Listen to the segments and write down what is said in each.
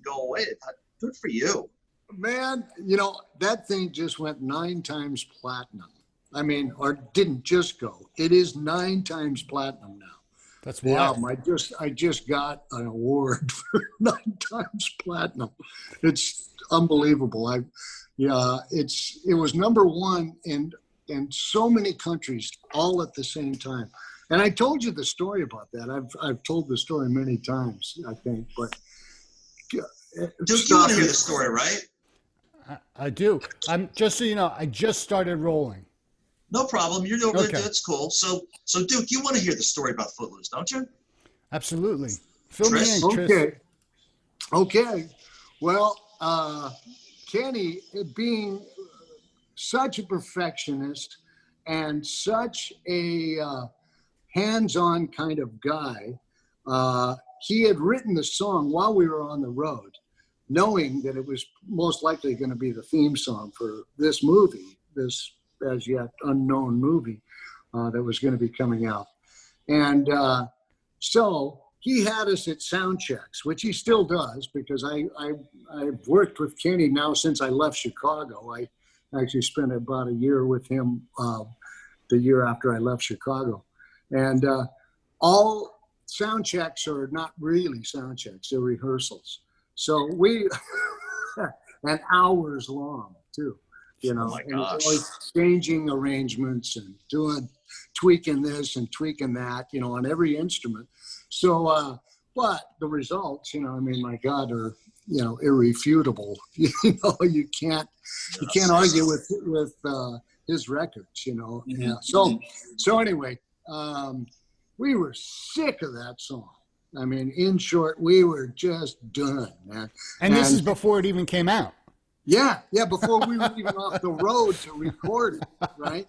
go away. Good for you. Man, you know, that thing just went 9 times platinum. I mean, or didn't just go. It is 9 times platinum now. That's the wild. album. I just got an award for 9 times platinum. It's unbelievable. It was #1 in so many countries all at the same time. And I told you the story about that. I've told the story many times, I think. But Duke, you want to hear the story, right? I do. Just so you know, I just started rolling. No problem. You're over Okay. there. That's cool. So Duke, you want to hear the story about Footloose, don't you? Absolutely. Fill me Tris? in, Tris. Okay. Well, Kenny, being such a perfectionist and such a hands-on kind of guy, he had written the song while we were on the road, knowing that it was most likely going to be the theme song for this movie, this as yet unknown movie that was going to be coming out. And so he had us at sound checks, which he still does, because I've worked with Kenny now since I left Chicago. I actually spent about a year with him the year after I left Chicago. And all sound checks are not really sound checks, they're rehearsals. So we, and hours long too, you know, Oh my gosh. and changing arrangements and tweaking this and tweaking that, you know, on every instrument. So, but the results, you know, I mean, my God, are, you know, irrefutable. You know, you can't argue with his records, you know. Mm-hmm. Yeah. So anyway, we were sick of that song. I mean, in short, we were just done, man. And this is before it even came out. Yeah, before we were even off the road to record it, right?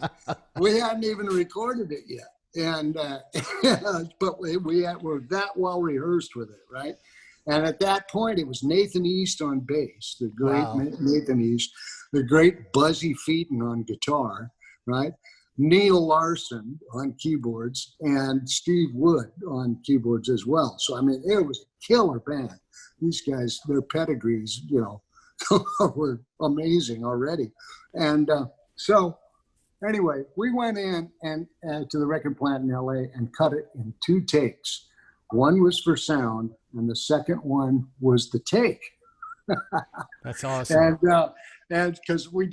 We hadn't even recorded it yet. And, but we were that well rehearsed with it, right? And at that point, it was Nathan East on bass, the great Wow. Nathan East, the great Buzzy Featon on guitar, right? Neil Larson on keyboards, and Steve Wood on keyboards as well. So, I mean, it was a killer band. These guys, their pedigrees, you know, were amazing already. And so anyway, we went in and to the record plant in LA and cut it in 2 takes. One was for sound, and the second one was the take. That's awesome. And because we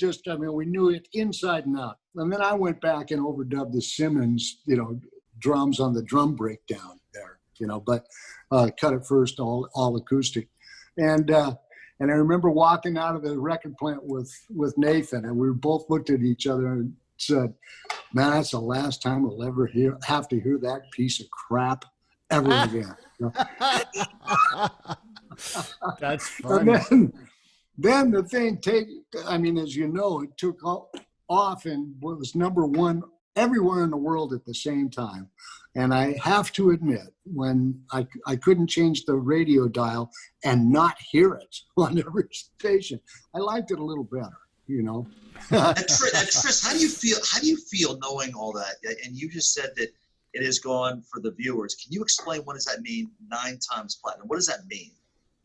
knew it inside and out. And then I went back and overdubbed the Simmons, you know, drums on the drum breakdown there, you know, but cut it first all acoustic. And I remember walking out of the record plant with Nathan, and we both looked at each other and said, man, that's the last time we'll ever have to hear that piece of crap ever again. You know? That's funny. And then the thing as you know, it took off and was #1 everywhere in the world at the same time. And I have to admit, when I couldn't change the radio dial and not hear it on every station, I liked it a little better, you know. And Tris, how do you feel knowing all that? And you just said that it is gone for the viewers. Can you explain, what does that mean, 9 times platinum? What does that mean?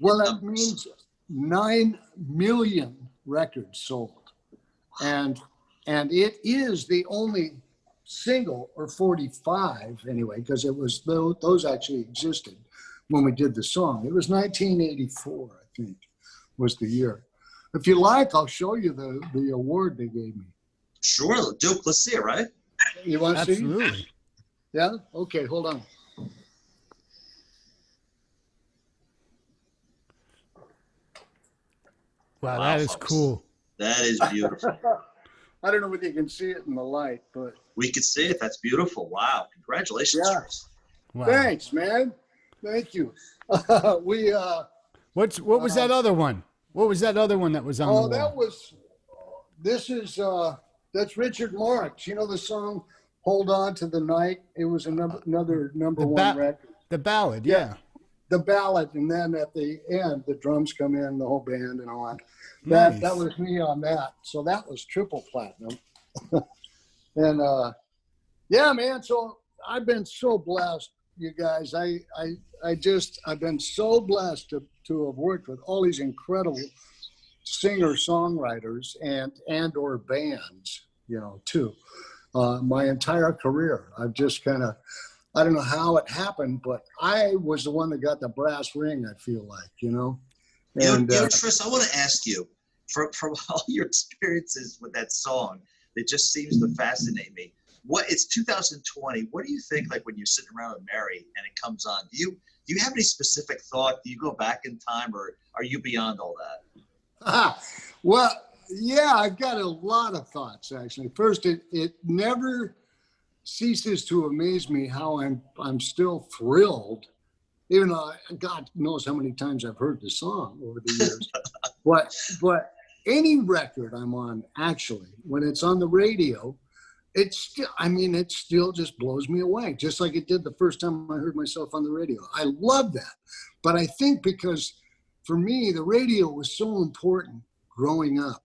Well, that means 9 million records sold. And it is the only single, or 45 anyway, because it was those actually existed when we did the song. It was 1984, I think, was the year. If you like, I'll show you the award they gave me. Sure, Duke, let's see it, right? You want to see? Absolutely. Yeah? Okay, hold on. Wow, that is folks. Cool. That is beautiful. I don't know whether you can see it in the light, but We can see it. That's beautiful. Wow. Congratulations, Yeah. Tris. Wow. thanks, man. Thank you. What was that other one? What was that other one that was on the wall? That's Richard Marx. You know the song Hold On to the Night? It was another #1 record. The ballad, yeah. The ballad, and then at the end, the drums come in, the whole band and all that. Nice. That was me on that. So that was triple platinum. And yeah, man. So I've been so blessed, you guys. I've been so blessed to have worked with all these incredible singer-songwriters and or bands, you know, too. My entire career, I've just kind of, I don't know how it happened, but I was the one that got the brass ring, I feel like, you know. And, Tris, I want to ask you, from all your experiences with that song, it just seems to fascinate me. It's 2020. What do you think, like when you're sitting around with Mary and it comes on? Do you have any specific thought? Do you go back in time, or are you beyond all that? Well, yeah, I've got a lot of thoughts actually. First, it never ceases to amaze me how I'm still thrilled, even though God knows how many times I've heard the song over the years. but any record I'm on, actually, when it's on the radio, it still just blows me away, just like it did the first time I heard myself on the radio. I love that. But I think because for me, the radio was so important growing up,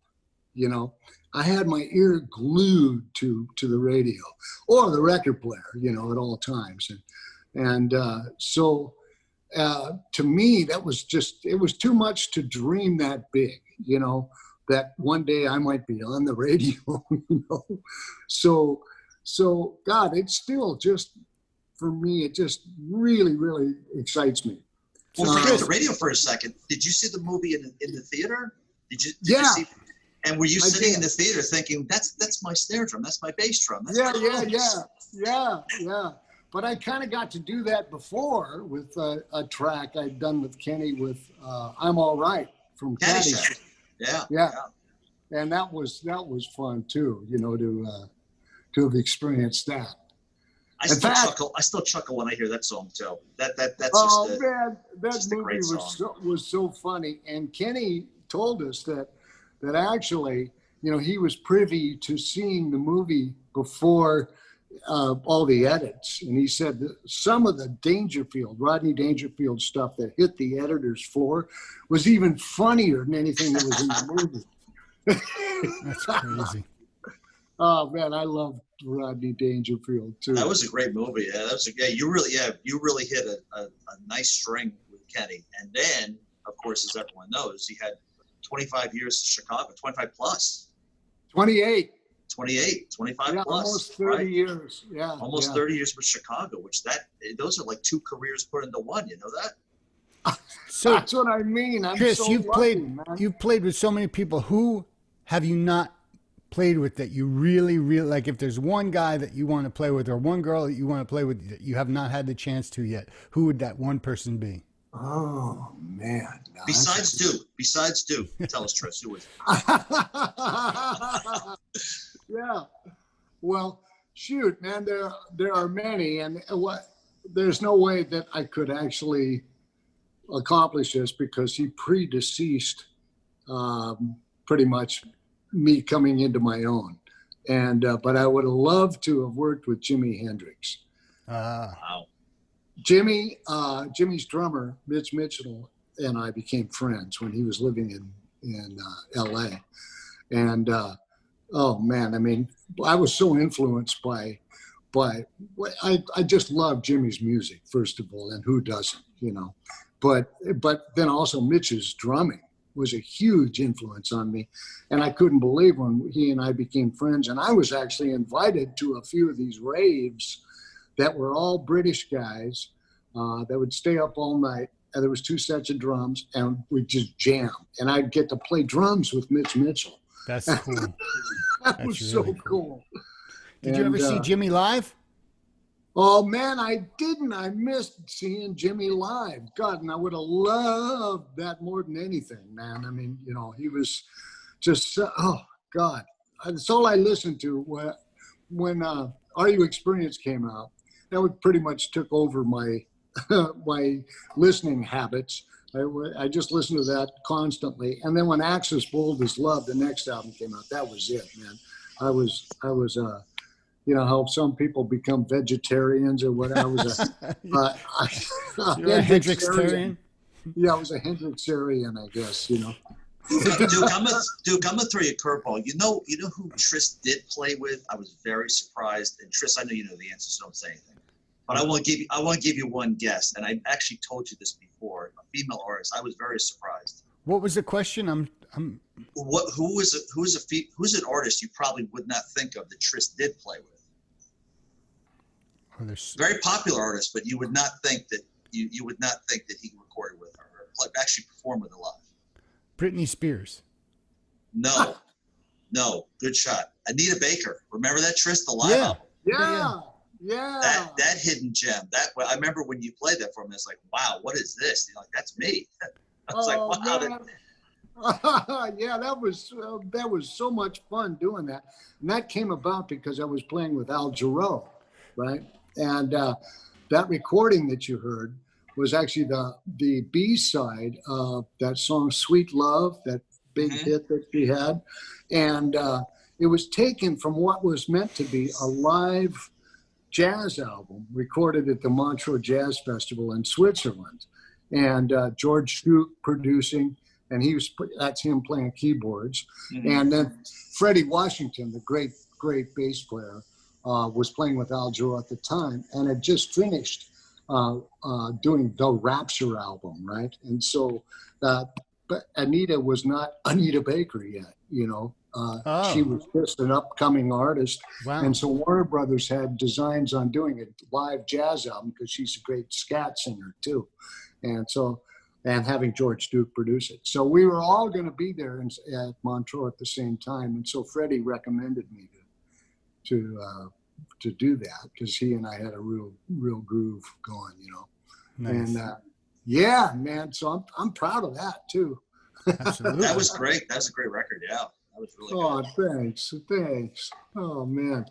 you know. I had my ear glued to the radio or the record player, you know, at all times. So to me, that was just, it was too much to dream that big, you know, that one day I might be on the radio, you know. So God, it's still just, for me, it just really, really excites me. Well, forget the radio for a second. Did you see the movie in the theater? Did you see? And were you sitting in the theater thinking, that's my snare drum, that's my bass drum? That's yeah. But I kind of got to do that before with a track I'd done with Kenny with "I'm All Right" from Caddyshack. Yeah. And that was fun too, you know, to have experienced that. I still chuckle when I hear that song too. That's man, that movie was so funny. And Kenny told us that actually, you know, he was privy to seeing the movie before all the edits. And he said that some of the Rodney Dangerfield stuff that hit the editor's floor was even funnier than anything that was in the movie. That's crazy. Oh man, I love Rodney Dangerfield too. That was a great movie. Yeah, you really hit a nice string with Kenny. And then, of course, as everyone knows, he had 25 years in Chicago, 25 plus. 28, 25 plus. Almost 30 years. Yeah. Almost 30 years with Chicago, those are like two careers put into one, you know that? So that's what I mean. Chris, so you've lucky, played with so many people. Who have you not played with that you really, really like? If there's one guy that you want to play with or one girl that you want to play with that you have not had the chance to yet, who would that one person be? Oh man! No, Besides Duke, tell us, Tris, who is it? Yeah. Well, shoot, man, there are many, and there's no way that I could actually accomplish this because he predeceased pretty much me coming into my own. And but I would have loved to have worked with Jimi Hendrix. Wow. Jimmy's drummer, Mitch Mitchell, and I became friends when he was living in LA. And oh man, I mean, I was so influenced by I just love Jimmy's music, first of all, and who doesn't, you know. But then also Mitch's drumming was a huge influence on me. And I couldn't believe when he and I became friends. And I was actually invited to a few of these raves that were all British guys that would stay up all night. And there was 2 sets of drums and we'd just jam. And I'd get to play drums with Mitch Mitchell. That's cool. That was really so cool. Did you ever see Jimmy live? Oh man, I didn't. I missed seeing Jimmy live. God, and I would have loved that more than anything, man. I mean, you know, he was just, oh God. That's all I listened to when Are You Experience came out. That would pretty much took over my my listening habits. I just listened to that constantly. And then when Axis Bold as Love, the next album came out, that was it, man. I was you know how some people become vegetarians or what. I was a Hendrixarian. Yeah, I was a Hendrixarian, I guess, you know. Duke, I'm gonna throw you a curveball. You know who Tris did play with? I was very surprised. And Tris, I know you know the answer, so don't say anything. But I want to give you one guess, and I actually told you this before. A female artist. I was very surprised. What was the question? I'm. Who's an artist you probably would not think of that Tris did play with? Oh, there's Very popular artist, but you would not think that you would not think that he recorded with her or actually performed with her live. Britney Spears. No, good shot. Anita Baker. Remember that, Tris? The live Yeah. album. Yeah. That hidden gem. I remember when you played that for me. It's like, wow, what is this? You're like, that's me. I was like, wow. Yeah, that was so much fun doing that, and that came about because I was playing with Al Jarreau, right? And that recording that you heard was actually the B-side of that song "Sweet Love," that big hit that she had, and it was taken from what was meant to be a live jazz album recorded at the Montreux Jazz Festival in Switzerland, and George Duke producing, and that's him playing keyboards, and then Freddie Washington, the great bass player, was playing with Al Jarreau at the time, and had just finished doing the Rapture album, right? And so, but Anita was not Anita Baker yet, you know. She was just an upcoming artist. Wow. And so Warner Brothers had designs on doing a live jazz album because she's a great scat singer too. And having George Duke produce it. So we were all going to be there at Montreux at the same time. And so Freddie recommended me to do that because he and I had a real groove going, you know. Nice. And yeah, man. So I'm proud of that too. Absolutely. That was great. That was a great record. Yeah, that was really good. Thanks. Oh man.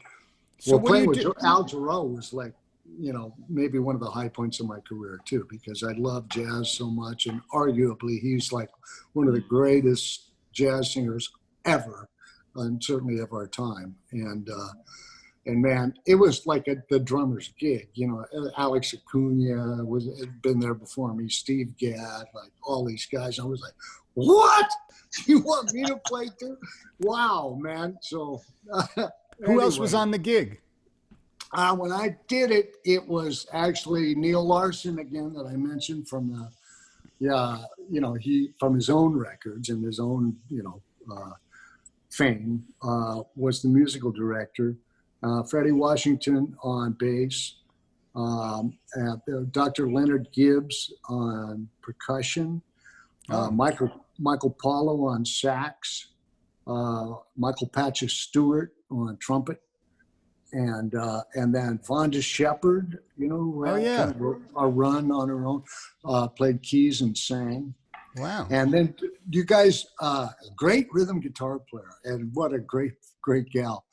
So Well, what do playing you with do? Al Jarreau was like, you know, maybe one of the high points of my career too, because I love jazz so much, and arguably he's like one of the greatest jazz singers ever, and certainly of our time. And man, it was like the drummer's gig. You know, Alex Acuna had been there before me, Steve Gadd, like all these guys. I was like, what? You want me to play too? Wow, man. So Who else was on the gig? When I did it, it was actually Neil Larson again that I mentioned from from his own records and his own, fame, was the musical director. Freddie Washington on bass, Dr. Leonard Gibbs on percussion, Michael Paulo on sax, Michael Patches Stewart on trumpet, and then Vonda Shepard, who had kind of a run on her own, played keys and sang. Wow. And then you guys, great rhythm guitar player, and what a great gal.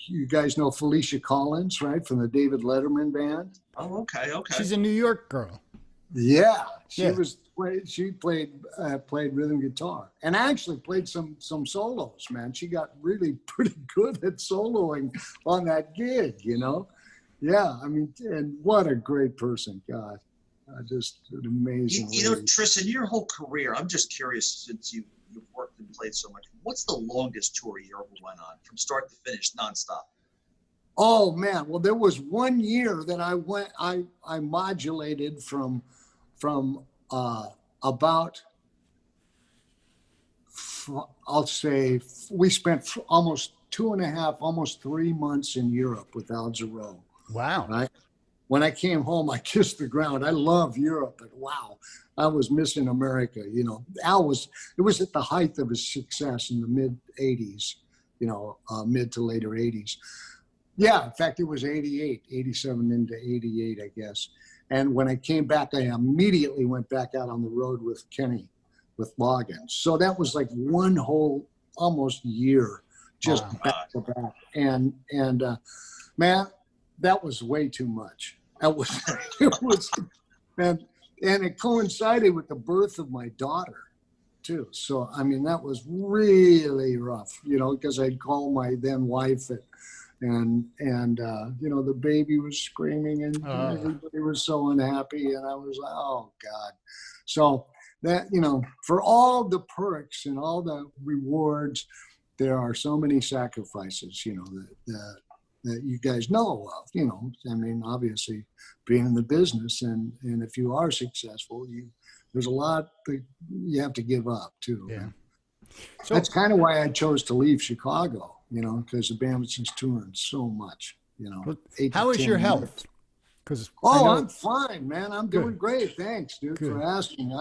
You guys know Felicia Collins, right, from the David Letterman band? Oh, okay. She's a New York girl. Yeah, she played rhythm guitar and actually played some solos, man. She got really pretty good at soloing on that gig, Yeah, I mean, and what a great person, God. Just an amazing lady. Tristan, your whole career, I'm just curious, since you've worked and played so much, what's the longest tour you ever went on from start to finish, nonstop? Oh man, well, there was one year that I modulated from about, I'll say, we spent almost 2.5, almost 3 months in Europe with Al Jarreau. Wow. Right? When I came home, I kissed the ground. I love Europe, but wow, I was missing America. It was at the height of his success in the mid 80s, mid to later 80s. Yeah, in fact, it was 88, 87 into 88, I guess. And when I came back, I immediately went back out on the road with Kenny, with Loggins. So that was like one whole almost year, just back to back. And man, that was way too much. And it coincided with the birth of my daughter too. So, I mean, that was really rough, because I'd call my then wife and the baby was screaming and everybody was so unhappy. And I was like, oh God. So that, for all the perks and all the rewards, there are so many sacrifices, that you guys know of, you know. I mean, obviously being in the business, and if you are successful, there's a lot that you have to give up too. Yeah. So that's kind of why I chose to leave Chicago, you know, because the band was just touring so much, you know. How is your health? Because I'm fine, man. I'm doing Good. great. Thanks, dude, Good. for asking.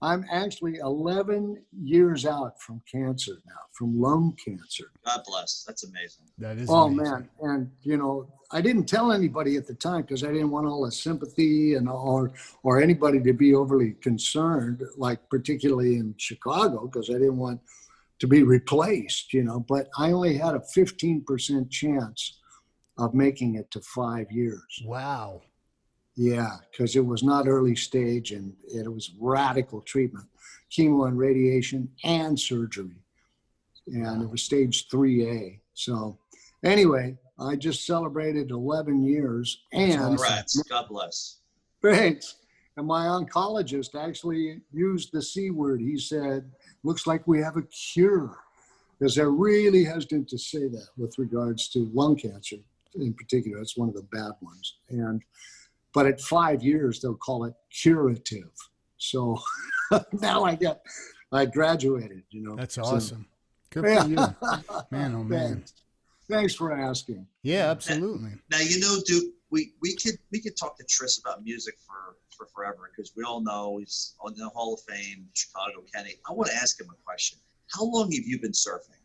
I'm actually 11 years out from cancer now, from lung cancer. God bless. That's amazing. That is Oh, amazing. man. And, you know, I didn't tell anybody at the time because I didn't want all the sympathy and or anybody to be overly concerned, like particularly in Chicago, because I didn't want to be replaced, you know. But I only had a 15% chance of making it to 5 years. Wow. Yeah, because it was not early stage, and it was radical treatment, chemo and radiation and surgery. And it was stage 3A. So anyway, I just celebrated 11 years. And Congrats. God bless. Thanks. And my oncologist actually used the C word. He said, looks like we have a cure. Because they're really hesitant to say that with regards to lung cancer in particular. It's one of the bad ones. But at 5 years, they'll call it curative. So now I graduated, you know. That's awesome. So, Good for you. Man, oh man. Thanks for asking. Yeah, absolutely. Now, you know, Duke, we could talk to Tris about music for forever, because we all know he's on the Hall of Fame, Chicago, Kenny. I want to ask him a question. How long have you been surfing?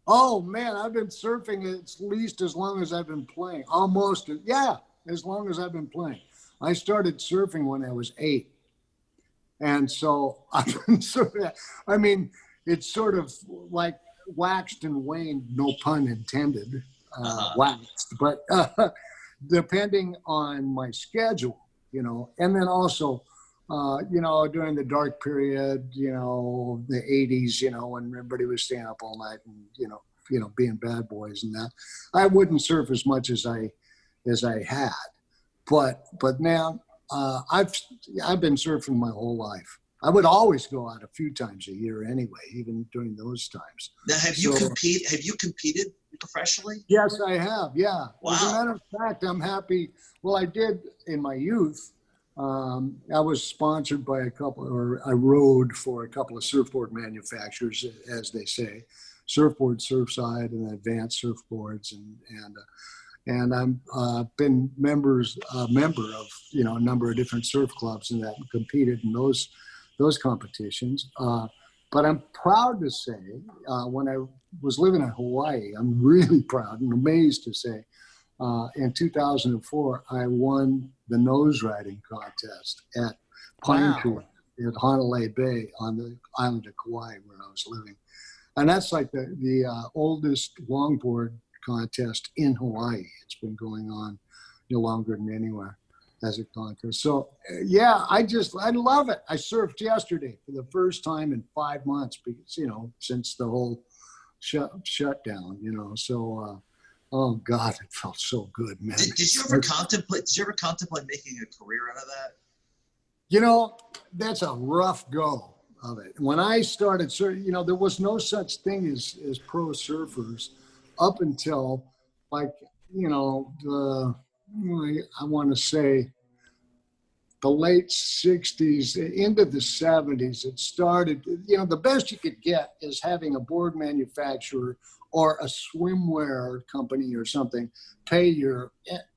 Oh, man, I've been surfing at least as long as I've been playing. Almost, yeah, as long as I've been playing. I started surfing when I was 8. And so I've been surfing. I mean, it's sort of like waxed and waned, no pun intended, waxed. But depending on my schedule, you know, and then also, you know, during the dark period, you know, the 80s, you know, when everybody was staying up all night and, you know, being bad boys and that, I wouldn't surf as much as I had. But now I've been surfing my whole life. I would always go out a few times a year anyway, even during those times. Now, have you competed professionally? Yes, I have. Yeah. Wow. As a matter of fact, I'm happy. Well, I did in my youth. I was sponsored by I rode for a couple of surfboard manufacturers, as they say, Surfboard, Surfside, and Advanced Surfboards, and I'm been a member of, you know, a number of different surf clubs and that, and competed in those competitions. But I'm proud to say, when I was living in Hawaii, I'm really proud and amazed to say, in 2004, I won the nose riding contest at Pine Creek at Honolulu Bay on the island of Kauai, where I was living. And that's like the oldest longboard contest in Hawaii. It's been going on longer than anywhere as a contest. So yeah, I love it. I surfed yesterday for the first time in 5 months, because, you know, since the whole shutdown, you know, so oh God, it felt so good, man. Did you ever contemplate making a career out of that? You know, that's a rough go of it. When I started surfing, you know, there was no such thing as pro surfers up until, like, you know, I want to say the late 60s into the 70s. It started, you know, the best you could get is having a board manufacturer or a swimwear company or something pay your,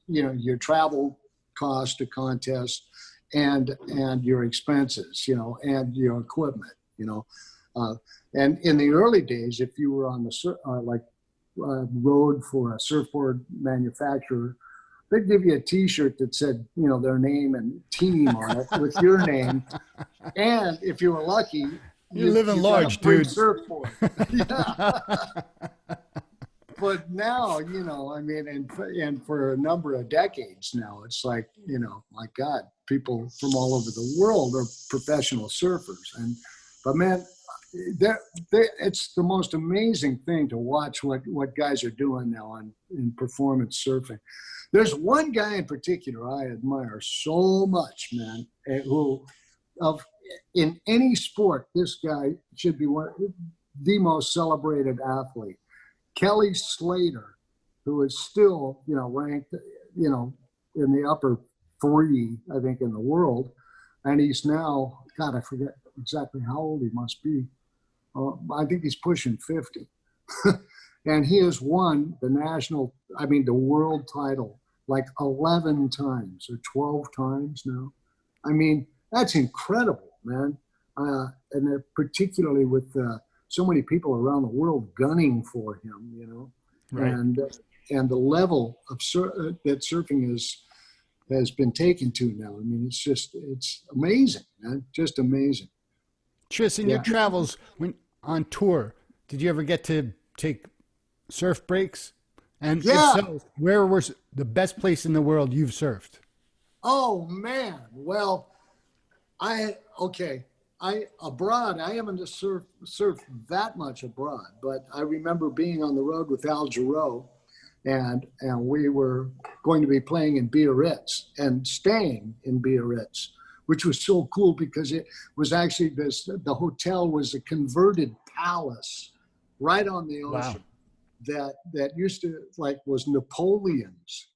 you know, your travel cost to contest and your expenses, you know, and your equipment, you know. And in the early days, if you were on the road for a surfboard manufacturer, they'd give you a T-shirt that said, you know, their name and team on it with your name. And if you were lucky, you're living large, dude. Surfboard. But now, you know, I mean, and for a number of decades now, it's like, you know, my God, people from all over the world are professional surfers. But man, it's the most amazing thing to watch what guys are doing now in performance surfing. There's one guy in particular I admire so much, man, in any sport, this guy should be the most celebrated athlete. Kelly Slater who is still, ranked, in the upper 3, I think, in the world. And he's now, God, I forget exactly how old he must be. I think he's pushing 50. And he has won the world title like 11 times or 12 times now. I mean, that's incredible, man. And particularly with so many people around the world gunning for him, Right. And the level of that surfing has been taken to now. I mean, it's amazing, man. Just amazing. Tris, in your travels when on tour, did you ever get to take surf breaks? And if so, where was the best place in the world you've surfed? Oh man, well, abroad, I haven't surfed that much abroad, but I remember being on the road with Jarreau, and we were going to be playing in Biarritz and staying in Biarritz, which was so cool because it was actually the hotel was a converted palace right on the ocean. Wow. That used to was Napoleon's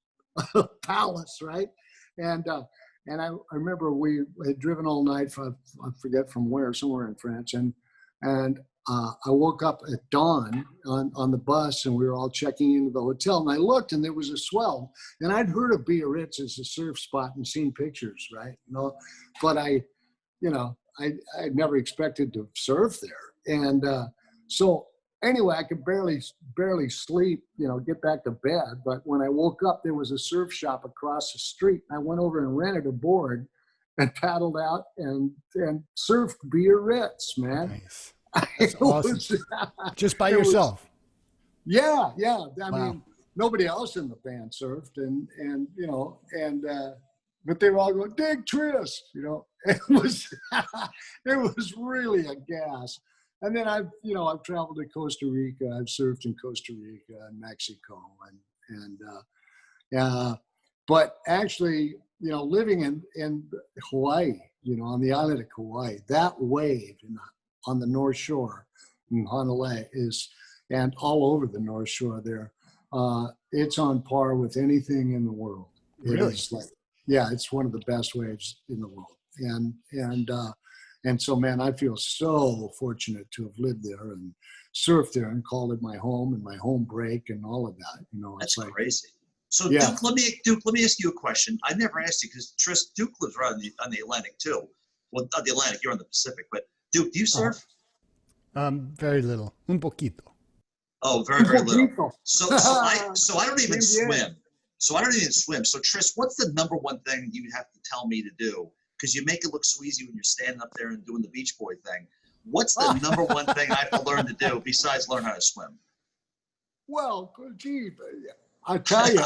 palace, right? And I remember we had driven all night from, I forget from where, somewhere in France, and I woke up at dawn on the bus, and we were all checking into the hotel, and I looked, and there was a swell, and I'd heard of Biarritz as a surf spot and seen pictures, right? But I'd never expected to surf there, and so anyway, I could barely sleep, get back to bed. But when I woke up, there was a surf shop across the street. I went over and rented a board and paddled out and surfed Biarritz, man. Nice. That's awesome. Just by yourself. Yeah. I mean, nobody else in the band surfed, but they were all going, "Dig Tris," It was really a gas. And then I've traveled to Costa Rica. I've surfed in Costa Rica and Mexico, but actually, living in Hawaii, on the island of Kauai, that wave on the North Shore in Honolulu and all over the North Shore there, it's on par with anything in the world. Really? It's one of the best waves in the world, and so, man, I feel so fortunate to have lived there and surfed there and called it my home and my home break and all of that. That's crazy. So, yeah. Duke, let me ask you a question. I never asked you because Tris, Duke lives right on the Atlantic too. Well, not the Atlantic, you're on the Pacific. But Duke, do you surf? Very little, un poquito. Oh, very, very little. So I don't even swim. So Tris, what's the number one thing you have to tell me to do? Because you make it look so easy when you're standing up there and doing the Beach Boy thing. What's the number one thing I have to learn to do besides learn how to swim? Well, gee, I tell you,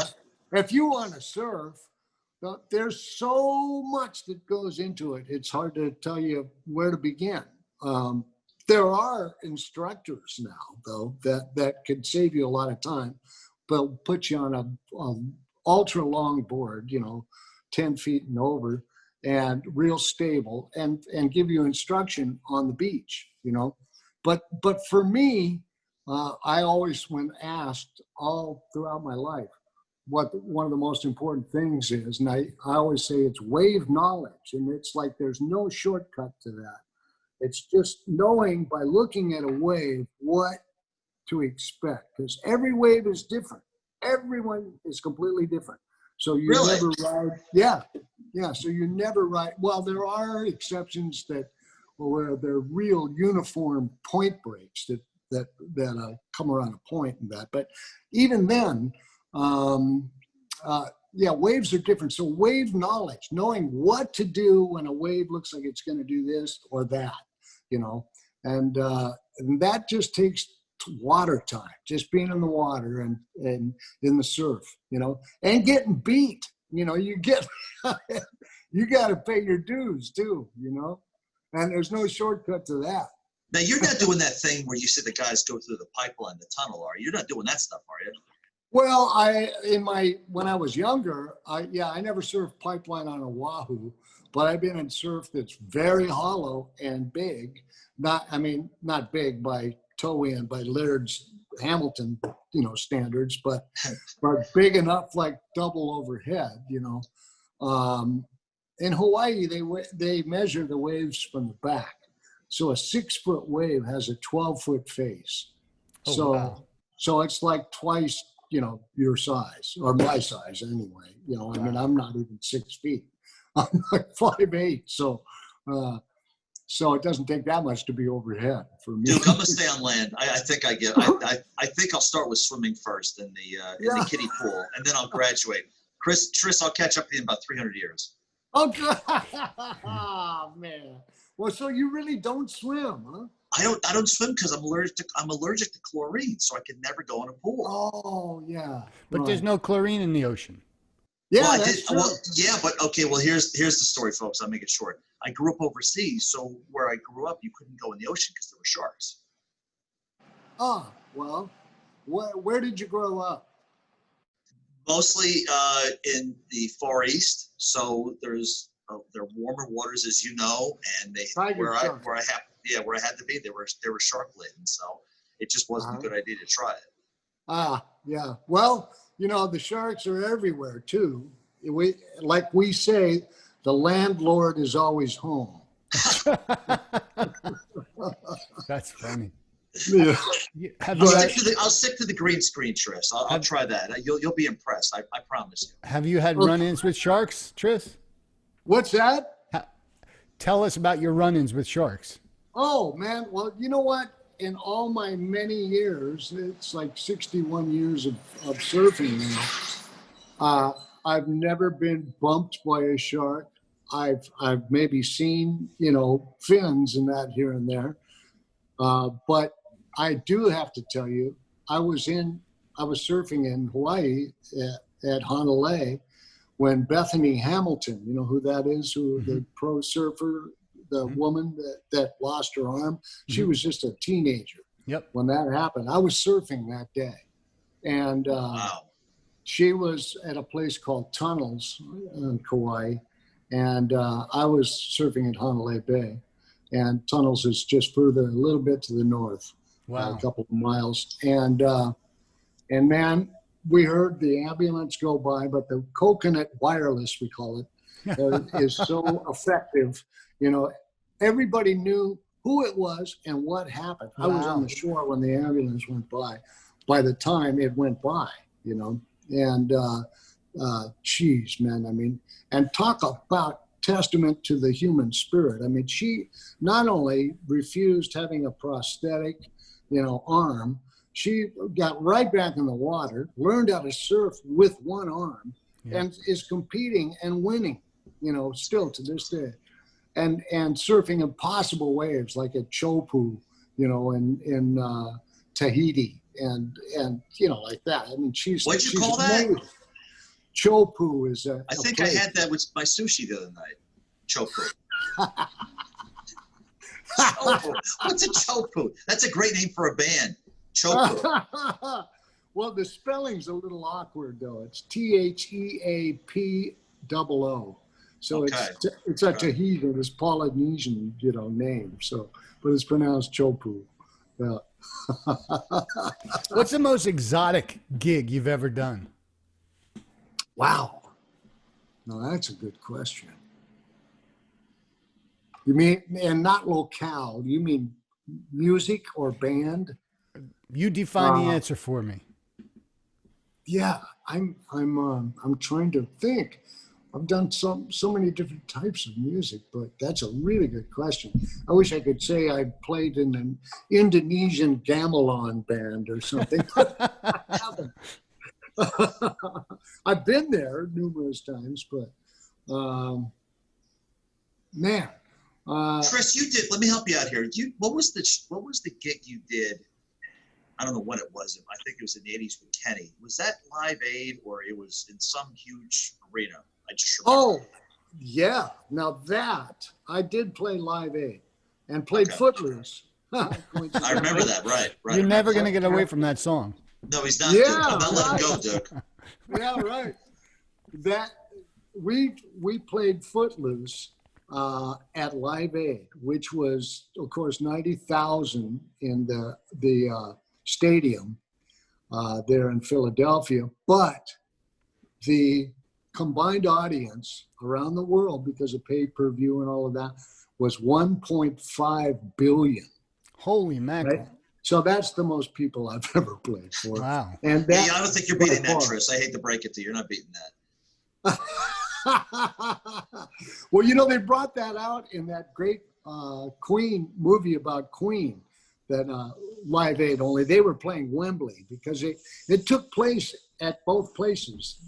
if you want to surf, there's so much that goes into it. It's hard to tell you where to begin. There are instructors now, though, that could save you a lot of time. But put you on a ultra long board, 10 feet and over, and real stable, and give you instruction on the beach, But for me, I always, when asked all throughout my life, what one of the most important things is, and I always say it's wave knowledge, and it's like there's no shortcut to that. It's just knowing by looking at a wave what to expect, because every wave is different. Everyone is completely different. So you never ride. Yeah. So you never ride. Well, there are exceptions where they're real uniform point breaks that come around a point and that. But even then, waves are different. So wave knowledge, knowing what to do when a wave looks like it's going to do this or that, and that just takes water time, just being in the water and in the surf, and getting beat, you got to pay your dues too, and there's no shortcut to that. Now you're not doing that thing where you see the guys go through the pipeline, the tunnel, are you? You're not doing that stuff, are you? Well, when I was younger, I never surfed pipeline on Oahu, but I've been in surf that's very hollow and big. Not big by toe in by Laird's Hamilton, standards, but big enough like double overhead, In Hawaii, they measure the waves from the back. So a 6-foot wave has a 12-foot face. Oh, wow. So it's like twice, your size, or my size anyway. I mean, I'm not even 6 feet. I'm like 5'8". So it doesn't take that much to be overhead for me. Duke, I'm gonna stay on land. I think I think I'll start with swimming first in the kiddie pool, and then I'll graduate. Tris, I'll catch up with you in about 300 years. Oh, God. Oh, man. Well, so you really don't swim, huh? I don't swim because I'm allergic to chlorine, so I can never go in a pool. Oh, yeah. But there's no chlorine in the ocean. Yeah, well, that's true. but okay. Well, here's the story, folks. I'll make it short. I grew up overseas, so where I grew up, you couldn't go in the ocean because there were sharks. Oh, well, where did you grow up? Mostly in the Far East. So there are warmer waters, as you know, and where I had to be, they were shark laden. So it just wasn't a good idea to try it. Ah, yeah. Well, the sharks are everywhere too. Like we say, the landlord is always home. That's funny. Yeah. I'll stick to the green screen, Tris. I'll try that. You'll be impressed. I promise you. Have you had run-ins with sharks, Tris? What's that? Tell us about your run-ins with sharks. Oh, man. Well, you know what? In all my many years, it's like 61 years of surfing now, I've never been bumped by a shark. I've maybe seen, fins and that here and there. But I do have to tell you, I was surfing in Hawaii at Honolulu when Bethany Hamilton, you know who that is, the pro surfer, the woman that lost her arm. She was just a teenager. Yep. When that happened, I was surfing that day, and she was at a place called Tunnels in Kauai, and I was surfing at Honolulu Bay, and Tunnels is just further, a little bit to the north, a couple of miles, and man, we heard the ambulance go by, but the coconut wireless, we call it, is so effective. Everybody knew who it was and what happened. I was on the shore when the ambulance went by. By the time it went by, and geez, man, I mean, and talk about testament to the human spirit. I mean, she not only refused having a prosthetic, arm, she got right back in the water, learned how to surf with one arm, and is competing and winning, still to this day. And surfing impossible waves like at Chopu, in Tahiti and like that. I mean, What'd you call that? Chopu is I think I had that with my sushi the other night. Chopu. Chopu. What's a Chopu? That's a great name for a band. Chopu. Well, the spelling's a little awkward though. It's THEAPOO. So it's a Tahitian, it's Polynesian, name. So, but it's pronounced Chopu. Yeah. What's the most exotic gig you've ever done? Wow. Now that's a good question. You mean, and not locale, you mean music or band? You define the answer for me. Yeah, I'm trying to think. I've done so many different types of music, but that's a really good question. I wish I could say I played in an Indonesian gamelan band or something. I haven't. I've been there numerous times, but man. Chris, you did. Let me help you out here. What was the gig you did? I don't know what it was. I think it was in the 80s with Kenny. Was that Live Aid or it was in some huge arena? I just remember. Oh, yeah. Now that I did play Live Aid and played Footloose. I remember that. Right. You're never going to get away from that song. No, he's not. Yeah, I'm not letting go, Duke. Yeah, right. That we played Footloose, at Live Aid, which was, of course, 90,000 in the stadium there in Philadelphia. But the combined audience around the world, because of pay-per-view and all of that, was 1.5 billion. Holy mackerel. Right? So that's the most people I've ever played for. Wow. And Yeah, I don't think you're beating that, Tris. I hate to break it to you. You're not beating that. Well, you know, they brought that out in that great Queen movie about Queen, that Live Aid, only they were playing Wembley because it took place at both places,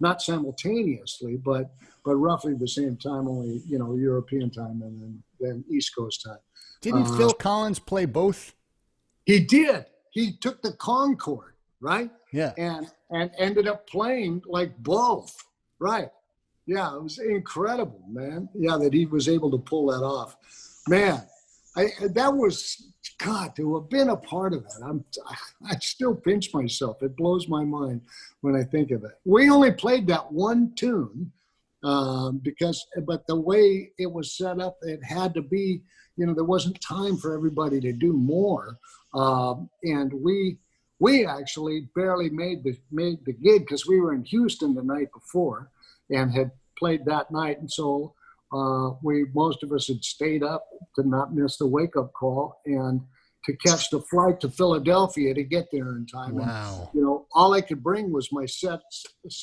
not simultaneously, but roughly the same time, only, you know, European time and then East Coast time. Didn't Phil Collins play both? He did. He took the Concorde, right? Yeah. And ended up playing like both, right? Yeah, it was incredible, man. Yeah, that he was able to pull that off. Man, that was, God, to have been a part of that. I still pinch myself. It blows my mind when I think of it. We only played that one tune but the way it was set up, it had to be, you know, there wasn't time for everybody to do more. And we actually barely made the gig because we were in Houston the night before and had played that night. And so most of us had stayed up to not miss the wake-up call and to catch the flight to Philadelphia to get there in time. Wow. And, you know, all I could bring was my set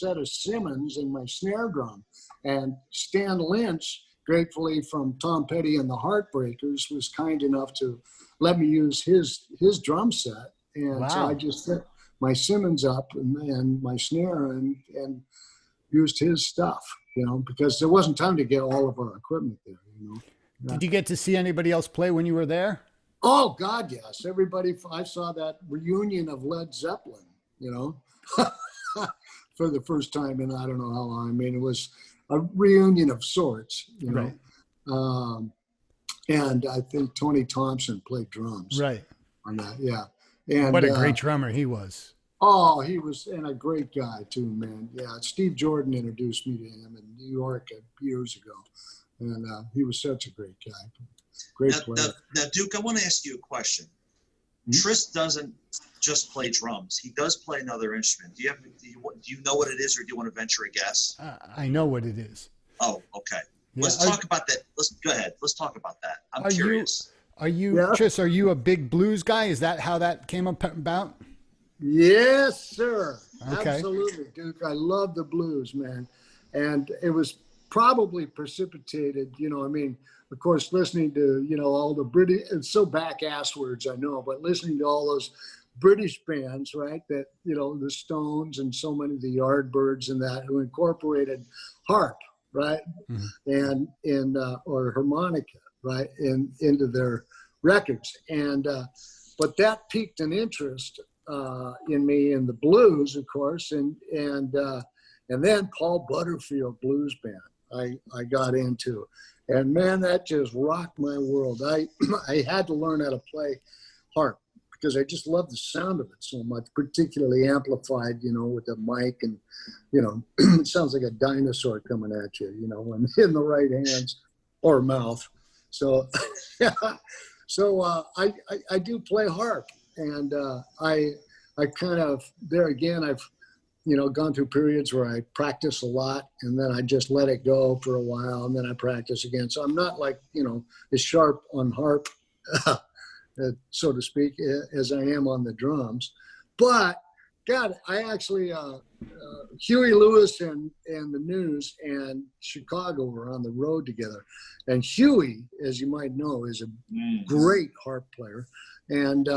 of Simmons and my snare drum. And Stan Lynch, gratefully from Tom Petty and the Heartbreakers, was kind enough to let me use his drum set. And wow. So I just set my Simmons up and my snare and used his stuff, you know, because there wasn't time to get all of our equipment there, you know. Did you get to see anybody else play when you were there? Oh, God, yes. Everybody, I saw that reunion of Led Zeppelin, you know, for the first time in I don't know how long. I mean, it was a reunion of sorts, you know. Right. And I think Tony Thompson played drums. Right. On that, yeah. And what a great drummer he was. Oh, he was, and a great guy too, man. Yeah, Steve Jordan introduced me to him in New York years ago, and he was such a great guy. Great player. Now, Duke, I want to ask you a question. Tris doesn't just play drums; he does play another instrument. Do you know what it is, or do you want to venture a guess? I know what it is. Oh, okay. Yeah. Let's talk about that. Go ahead. Let's talk about that. I'm curious. Tris, are you a big blues guy? Is that how that came about? Yes, sir. Okay. Absolutely, Duke. I love the blues, man. And it was probably precipitated, you know, I mean, of course, listening to, you know, all the British, it's so back-ass words, I know, but listening to all those British bands, right, that, you know, the Stones and so many of the Yardbirds and that, who incorporated harp, right, and or harmonica, right, into their records. And but that piqued an interest in me in the blues, of course, and then Paul Butterfield Blues Band I got into, and man, that just rocked my world. I had to learn how to play harp because I just love the sound of it so much, particularly amplified, you know, with the mic, and you know, it sounds like a dinosaur coming at you, you know, when in the right hands or mouth. So yeah, so I do play harp. And I kind of, there again, I've, you know, gone through periods where I practice a lot and then I just let it go for a while and then I practice again. So I'm not like, you know, as sharp on harp, so to speak, as I am on the drums. But God, I actually, Huey Lewis and the News and Chicago were on the road together. And Huey, as you might know, is a great harp player. And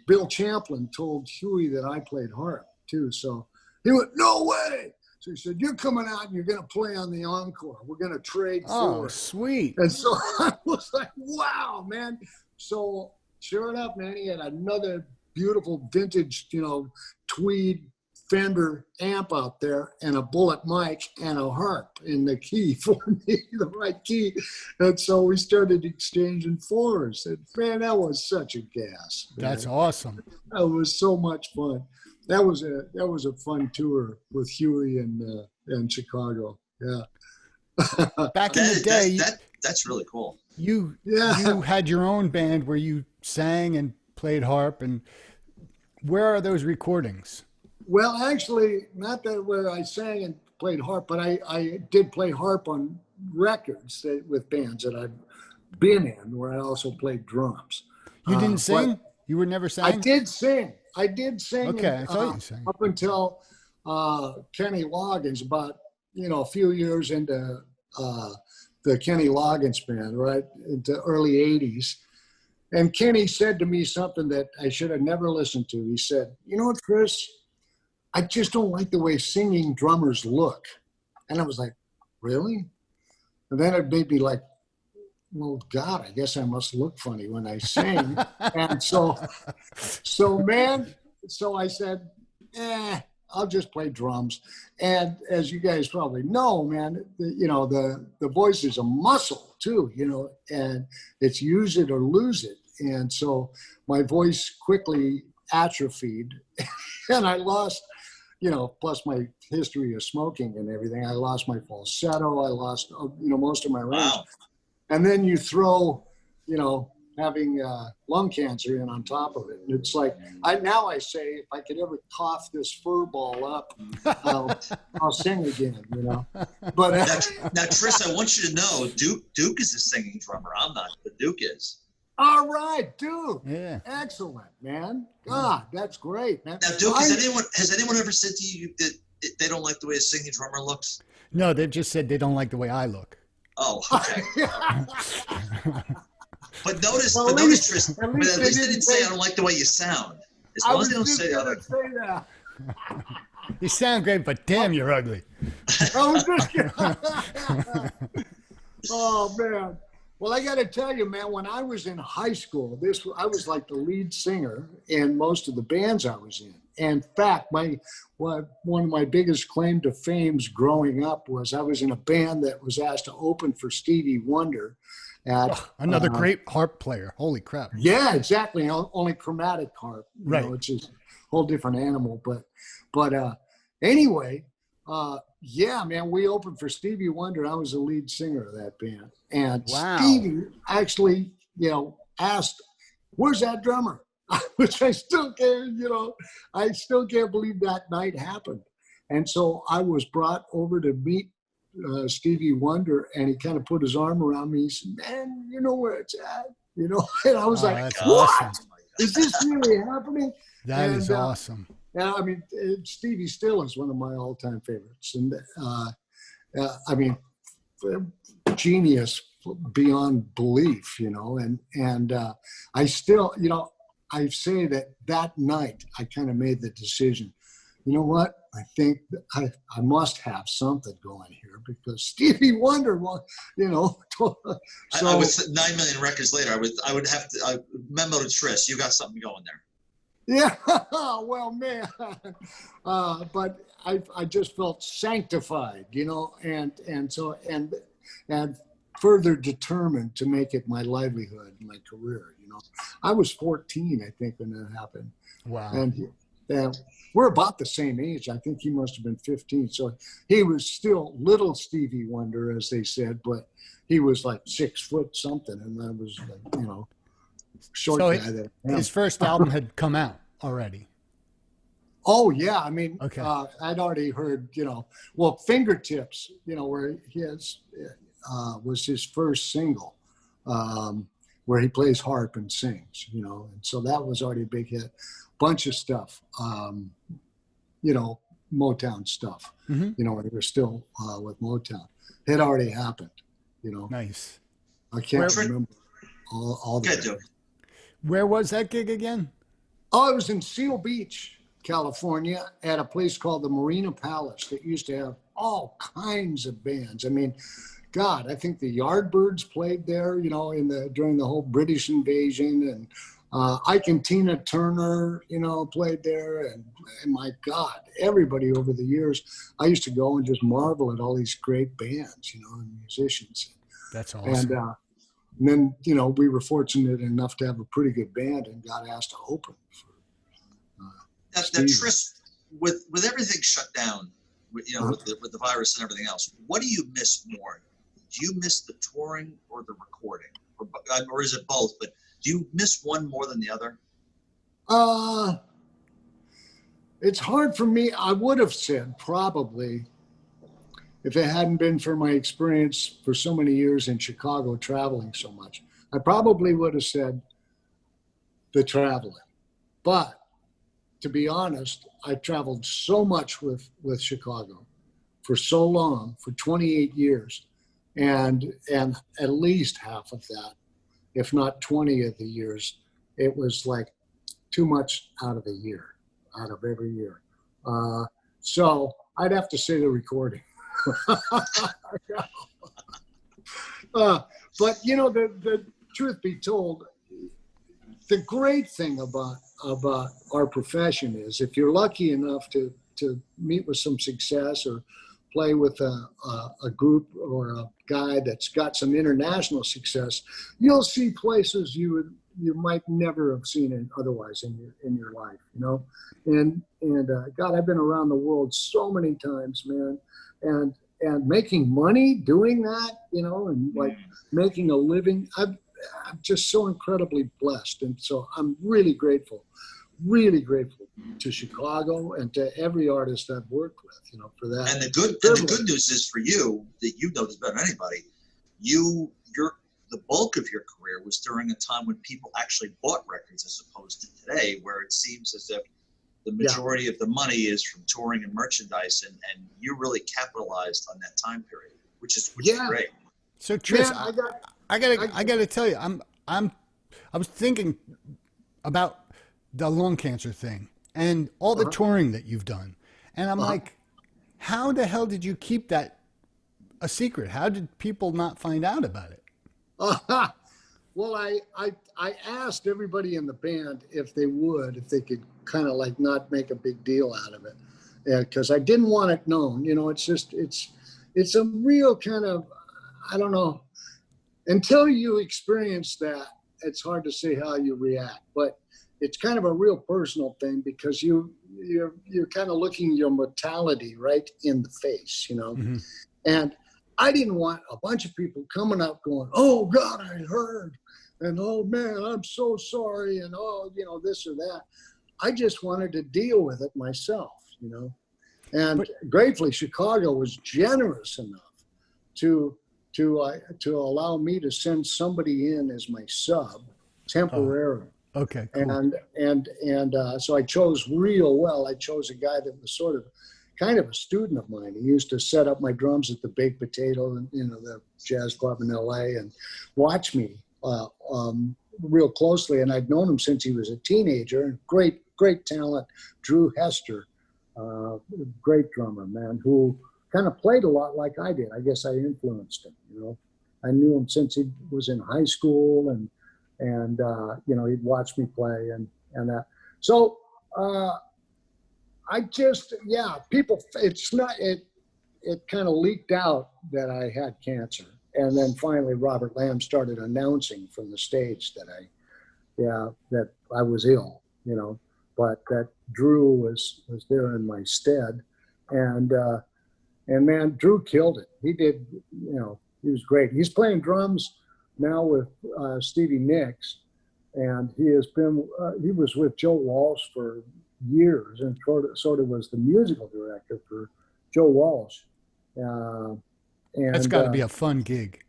Bill Champlin told Huey that I played harp too. So he went, no way. So he said, you're coming out and you're going to play on the encore. We're going to trade Oh, four. sweet. And so I was like, wow, man. So sure enough, man, he had another beautiful vintage, you know, tweed Fender amp out there and a bullet mic and a harp in the key for me, the right key. And so we started exchanging fours. And man, that was such a gas. Man. That's awesome. That was so much fun. That was a fun tour with Huey and Chicago. Yeah. Back in the day, that's really cool. you Yeah. had your own band where you sang and played harp. And where are those recordings? Well, actually, not that where I sang and played harp, but I did play harp on records with bands that I've been in, where I also played drums. You didn't But sing? You were never sang? I did sing. I did sing. Okay, I thought you sang. Up until Kenny Loggins, about a few years into the Kenny Loggins band, right into early '80s. And Kenny said to me something that I should have never listened to. He said, "You know what, Chris? I just don't like the way singing drummers look." And I was like, "Really?" And then it made me like, well, God, I guess I must look funny when I sing. And so I said, I'll just play drums. And as you guys probably know, man, the voice is a muscle too, and it's use it or lose it. And so my voice quickly atrophied and I lost, plus my history of smoking and everything, I lost my falsetto. I lost, most of my range. Wow. And then you throw, having lung cancer in on top of it. And it's like, I say, if I could ever cough this fur ball up, I'll sing again, But now, Tris, I want you to know, Duke is a singing drummer. I'm not, but Duke is. All right, Duke. Yeah. Excellent, man. God, that's great, man. Now, Duke, has anyone ever said to you that they don't like the way a singing drummer looks? No, they've just said they don't like the way I look. Oh, okay. But notice, Tris, at least they didn't say I don't like the way you sound. As long as they don't say that. You sound great, but damn, you're ugly. Oh, man. Well, I got to tell you, man, when I was in high school, I was like the lead singer in most of the bands I was in. In fact, one of my biggest claim to fame growing up was I was in a band that was asked to open for Stevie Wonder. Another great harp player. Holy crap. Yeah, exactly. Only chromatic harp, right? Which is a whole different animal. But anyway, yeah, man, we opened for Stevie Wonder. I was the lead singer of that band. And wow. Stevie actually, asked, "Where's that drummer?" Which I still can't, I still can't believe that night happened. And so I was brought over to meet Stevie Wonder, and he kind of put his arm around me. He said, "Man, you know where it's at," and I was like, "What? Awesome. Is this really happening?" That is awesome. Yeah, I mean, Stevie still is one of my all-time favorites, and I mean, genius beyond belief, and I still, I say that night I kind of made the decision, you know what? I think I must have something going here because Stevie Wonder, so I would 9 million records later. I would have to memo to Tris. You got something going there. Yeah, well, man, but I just felt sanctified, and further determined to make it my livelihood, my career. I was 14, I think, when that happened. Wow. And we're about the same age. I think he must have been 15. So he was still little Stevie Wonder, as they said, but he was like 6 foot something, and I was like, short so guy. His first album had come out already. Oh yeah, I mean, okay. I'd already heard, Fingertips, where he was his first single, where he plays harp and sings, and so that was already a big hit. Bunch of stuff, Motown stuff, when he was still with Motown. It already happened, Nice. I can't remember all the Good. Where was that gig again? Oh, it was in Seal Beach, California, at a place called the Marina Palace that used to have all kinds of bands. I mean, God, I think the Yardbirds played there, during the whole British invasion, and Ike and Tina Turner, played there, and my God, everybody over the years, I used to go and just marvel at all these great bands, and musicians. That's awesome. And then, we were fortunate enough to have a pretty good band and got asked to open. Now, Tris, with everything shut down, with the virus and everything else, what do you miss more? do you miss the touring or the recording, or is it both? But do you miss one more than the other? It's hard for me. I would have said probably, if it hadn't been for my experience for so many years in Chicago traveling so much, I probably would have said the traveling. But to be honest, I traveled so much with Chicago for so long, for 28 years, and at least half of that, if not 20 of the years, it was like too much out of every year. So I'd have to say the recording. But you know, the truth be told, the great thing about our profession is if you're lucky enough to meet with some success or play with a group or a guy that's got some international success, you'll see places you might never have seen it otherwise in your life, you know. And God, I've been around the world so many times, man, and making money doing that, you know, and like making a living. I'm just so incredibly blessed, and so I'm really grateful to Chicago and to every artist I've worked with, you know, for that. And the good news is for you, that you know this better than anybody, the bulk of your career was during a time when people actually bought records as opposed to today, where it seems as if the majority of the money is from touring and merchandise, and you really capitalized on that time period, which is great. So Tris, I gotta tell you, I was thinking about the lung cancer thing and all the touring that you've done, and I'm like, how the hell did you keep that a secret? How did people not find out about it? Well, I asked everybody in the band if they could kind of like not make a big deal out of it, because I didn't want it known. You know, it's a real kind of, I don't know, until you experience that, it's hard to say how you react, but it's kind of a real personal thing, because you're kind of looking your mortality right in the face, you know. Mm-hmm. And I didn't want a bunch of people coming up going, "Oh God, I heard," and "Oh man, I'm so sorry," and "Oh, you know, this or that." I just wanted to deal with it myself, you know. And gratefully, Chicago was generous enough to allow me to send somebody in as my sub temporarily. Oh, okay, cool. And so I chose real well. I chose a guy that was sort of kind of a student of mine. He used to set up my drums at the Baked Potato, and you know, the jazz club in L.A., and watch me real closely. And I'd known him since he was a teenager. Great talent, Drew Hester, great drummer, man, who kind of played a lot like I did. I guess I influenced him. You know, I knew him since he was in high school, and you know, he'd watch me play and that. So. I just, people, it kind of leaked out that I had cancer. And then finally, Robert Lamb started announcing from the stage that I was ill, you know, but that Drew was there in my stead. And man, Drew killed it. He did, you know, he was great. He's playing drums now with Stevie Nicks. And he was with Joe Walsh for years, and sort of was the musical director for Joe Walsh. And that's got to be a fun gig.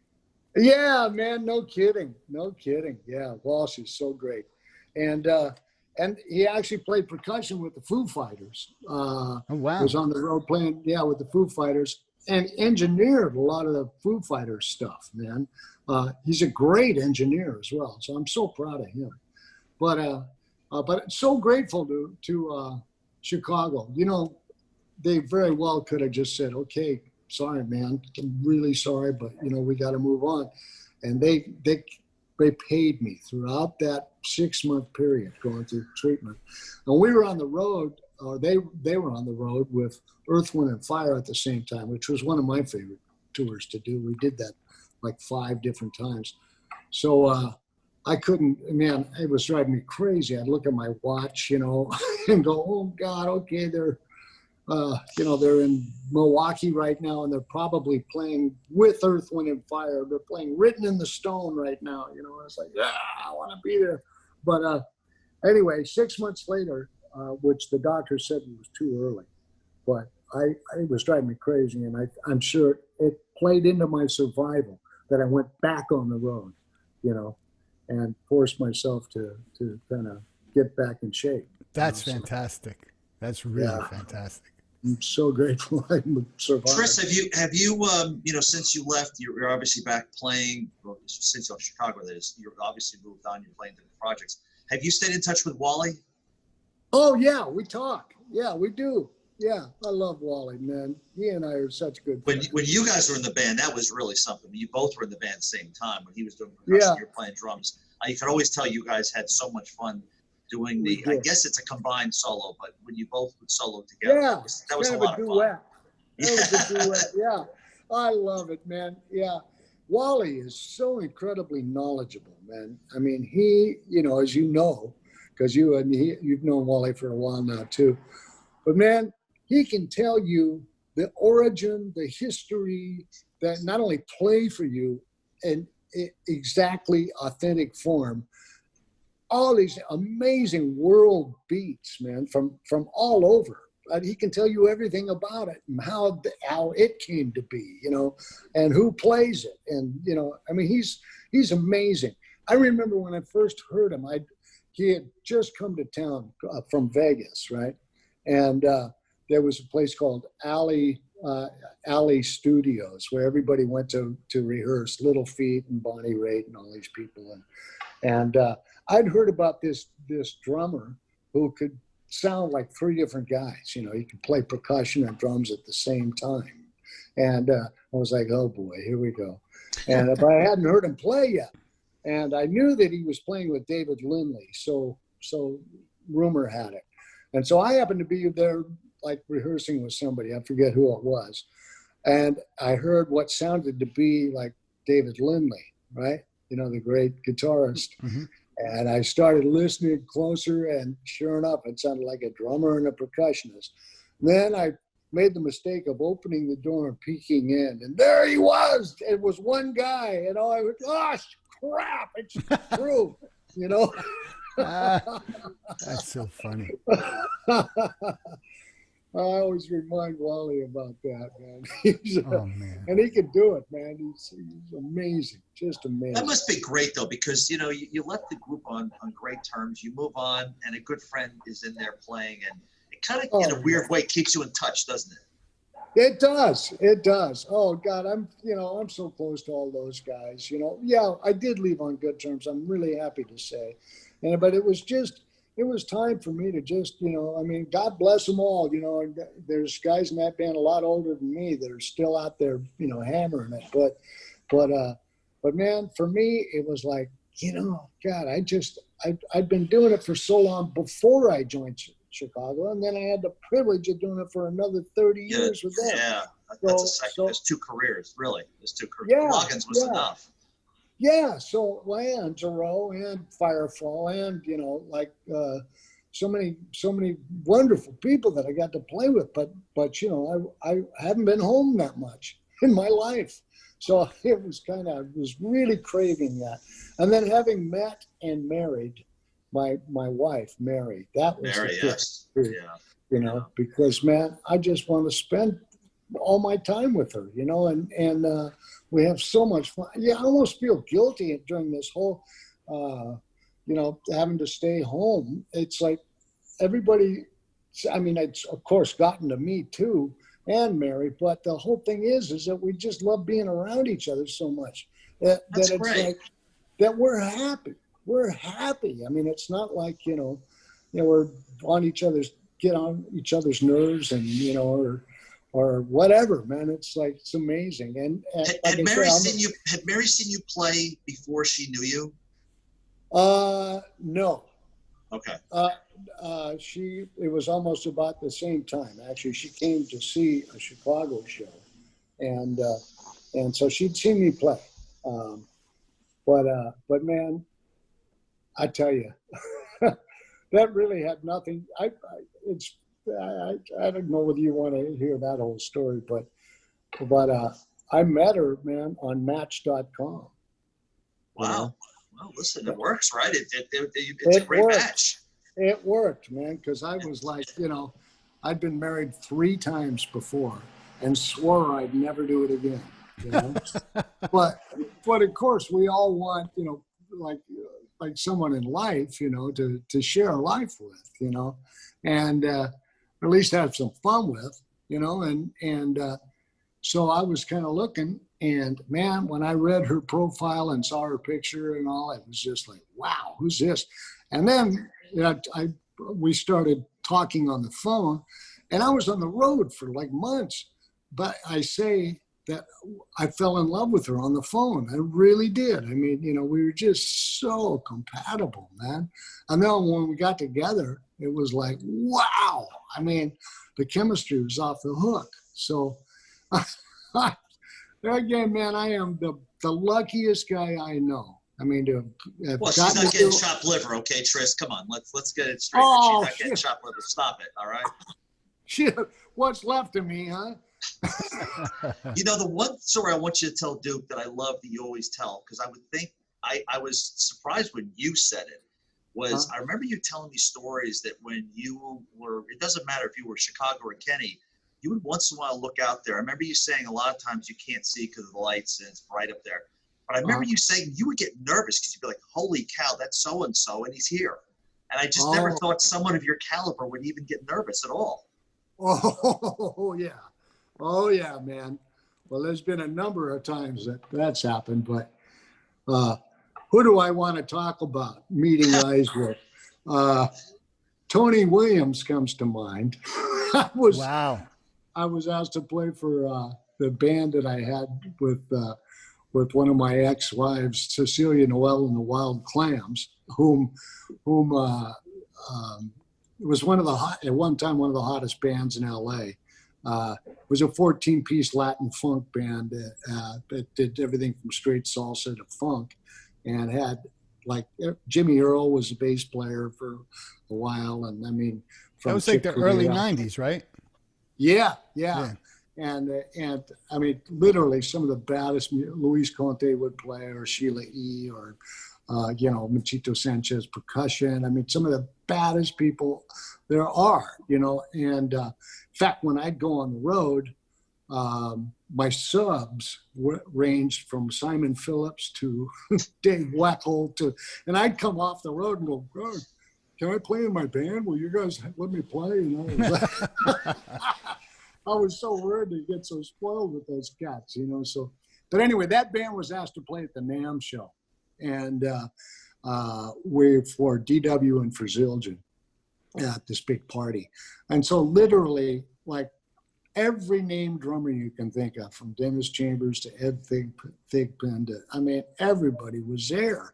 Yeah, man, no kidding. Yeah, Walsh is so great, and he actually played percussion with the Foo Fighters. Oh wow! Was on the road playing with the Foo Fighters, and engineered a lot of the Foo Fighters stuff. Man, he's a great engineer as well. So I'm so proud of him. But so grateful to Chicago. You know, they very well could have just said, "Okay, sorry, man, I'm really sorry, but you know, we got to move on." And they paid me throughout that 6-month period going through treatment. And we were on the road, or they were on the road with Earth, Wind, and Fire at the same time, which was one of my favorite tours to do. We did that like 5 different times. So. I couldn't, man, it was driving me crazy. I'd look at my watch, you know, and go, "Oh God, okay, you know, they're in Milwaukee right now, and they're probably playing with Earth, Wind, and Fire. They're playing Written in the Stone right now. You know, it's like, yeah, I want to be there. But anyway, 6 months later, which the doctor said it was too early, but it was driving me crazy, and I'm sure it played into my survival that I went back on the road, you know, and forced myself to kind of get back in shape. That's you know, fantastic. That's really fantastic. I'm so grateful I survived. Chris, have you you know, since you left, you're obviously back playing. Well, since you're in Chicago, that is, you're obviously moved on. You're playing different projects. Have you stayed in touch with Wally? Oh yeah, we talk. Yeah, we do. Yeah, I love Wally, man. He and I are such good friends. When you guys were in the band, that was really something. You both were in the band at the same time. When he was doing percussion, you were playing drums. You could always tell you guys had so much fun doing the. I guess it's a combined solo, but when you both would solo together, that was a lot of fun. That was a duet. Yeah, I love it, man. Yeah, Wally is so incredibly knowledgeable, man. I mean, he, you know, as you know, because you've known Wally for a while now too, but man, he can tell you the origin, the history, that not only play for you in exactly authentic form, all these amazing world beats, man, from all over. He can tell you everything about it and how it came to be, you know, and who plays it. And, you know, I mean, he's amazing. I remember when I first heard him, he had just come to town from Vegas, right? And there was a place called Alley Studios where everybody went to rehearse, Little Feat and Bonnie Raitt and all these people. And I'd heard about this drummer who could sound like three different guys. You know, he could play percussion and drums at the same time. And I was like, oh boy, here we go. And but I hadn't heard him play yet. And I knew that he was playing with David Lindley. So rumor had it. And so I happened to be there, like rehearsing with somebody. I forget who it was. And I heard what sounded to be like David Lindley, right? You know, the great guitarist. Mm-hmm. And I started listening closer, and sure enough, it sounded like a drummer and a percussionist. Then I made the mistake of opening the door and peeking in, and there he was. It was one guy, and I went, oh, crap, it's true, you know? That's so funny. I always remind Wally about that, man. Man. And he can do it, man. He's amazing, just amazing. That must be great, though, because, you know, you left the group on great terms. You move on, and a good friend is in there playing, and it kind of, in a weird way, keeps you in touch, doesn't it? It does. It does. Oh, God, I'm so close to all those guys, you know. Yeah, I did leave on good terms. I'm really happy to say. But it was time for me to just, you know, I mean, God bless them all, you know, and there's guys in that band a lot older than me that are still out there, you know, hammering it. But man, for me, it was like, you know, God, I'd been doing it for so long before I joined Chicago. And then I had the privilege of doing it for another 30 years with them. Yeah, there's two careers, really. There's two careers. Yeah, Loggins was enough. Yeah, so and Jarreau and Firefall and, you know, like so many wonderful people that I got to play with, but you know, I haven't been home that much in my life. So it was really craving that. And then having met and married my wife, Mary, that was Mary, yes. You know, because man, I just want to spend all my time with her, you know, and we have so much fun. Yeah, I almost feel guilty during this whole, you know, having to stay home. It's like everybody, I mean, it's of course gotten to me too and Mary, but the whole thing is that we just love being around each other so much that it's great. like that we're happy. We're happy. I mean, it's not like, you know, we're get on each other's nerves and, you know, or whatever, man. It's like, it's amazing. And had Mary seen you play before she knew you? No. Okay. It was almost about the same time. Actually, she came to see a Chicago show, and so she'd seen me play. But man, I tell you, that really had nothing. It's I don't know whether you want to hear that whole story, but I met her, man, on Match.com. Wow. Well, listen, it works, right? It's a great match. It worked, man, because I was like, I'd been married 3 times before and swore I'd never do it again. But of course, we all want, like someone in life, to share life with, and at least have some fun with, and so I was kind of looking, and man, when I read her profile and saw her picture and all, it was just like, wow, who's this? And then we started talking on the phone, and I was on the road for like months, but I say that I fell in love with her on the phone. I really did. I mean, we were just so compatible, man. And then when we got together, it was like, wow. I mean, the chemistry was off the hook. So again, man, I am the luckiest guy I know. I mean, well, she's not getting chopped liver, okay, Tris? Come on, let's get it straight. She's not getting chopped liver. Stop it, all right? Shit, what's left of me, huh? The one story I want you to tell, Duke, that I love that you always tell, because I would think I was surprised when you said it. Was I remember you telling me stories that when you were, it doesn't matter if you were Chicago or Kenny, you would once in a while look out there. I remember you saying a lot of times you can't see because of the lights and it's bright up there. But I remember you saying you would get nervous because you'd be like, holy cow, that's so-and-so and he's here. And I just never thought someone of your caliber would even get nervous at all. Oh, yeah. Oh, yeah, man. Well, there's been a number of times that's happened, but who do I want to talk about meeting eyes with? Tony Williams comes to mind. Wow. I was asked to play for the band that I had with one of my ex-wives, Cecilia Noel and the Wild Clams, whom was at one time one of the hottest bands in LA. It was a 14-piece Latin funk band that did everything from straight salsa to funk, and had like Jimmy Earl was a bass player for a while, and I mean, that was like the early '90s, right? Yeah. And I mean, literally some of the baddest. Luis Conte would play, or Sheila E., or Machito Sanchez percussion. I mean, some of the baddest people there are, and in fact, when I'd go on the road, my subs ranged from Simon Phillips to Dave Weckl and I'd come off the road and go, God, can I play in my band? Will you guys let me play? I was so worried to get so spoiled with those cats, so, but anyway, that band was asked to play at the NAMM show, and for DW and for Zildjian at this big party. And so literally, like, every named drummer you can think of, from Dennis Chambers to Ed Thigpen I mean, everybody was there.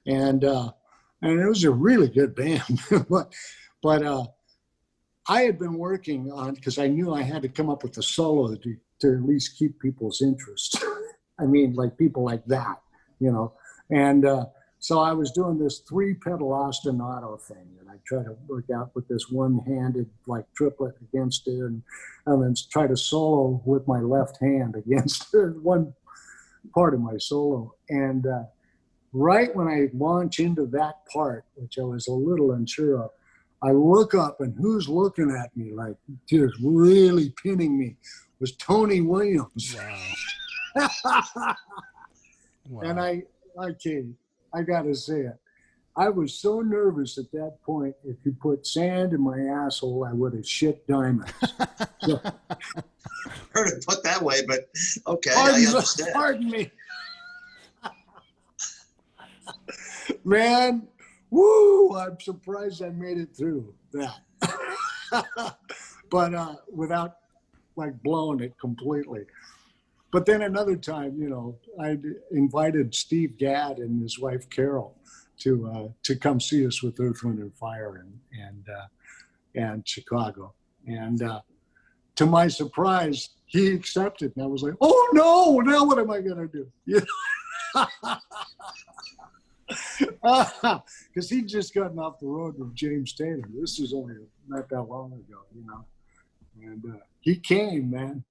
And it was a really good band. but I had been working on, because I knew I had to come up with a solo to at least keep people's interest. I mean, like people like that, And so I was doing this 3-pedal ostinato thing, and I try to work out with this one-handed like triplet against it, and then try to solo with my left hand against one part of my solo. And right when I launch into that part, which I was a little unsure of, I look up, and who's looking at me like just really pinning me was Tony Williams. Wow. Wow. And I gotta say it, I was so nervous at that point. If you put sand in my asshole, I would have shit diamonds. So, heard it put that way, but okay, I understand. Pardon me. Man, woo, I'm surprised I made it through that. But without like blowing it completely. But then another time, I invited Steve Gadd and his wife Carol to come see us with Earth, Wind, and Fire and Chicago. And to my surprise, he accepted. And I was like, oh no, now what am I gonna do? Because he'd just gotten off the road with James Tatum. This was only not that long ago, you know. And he came, man.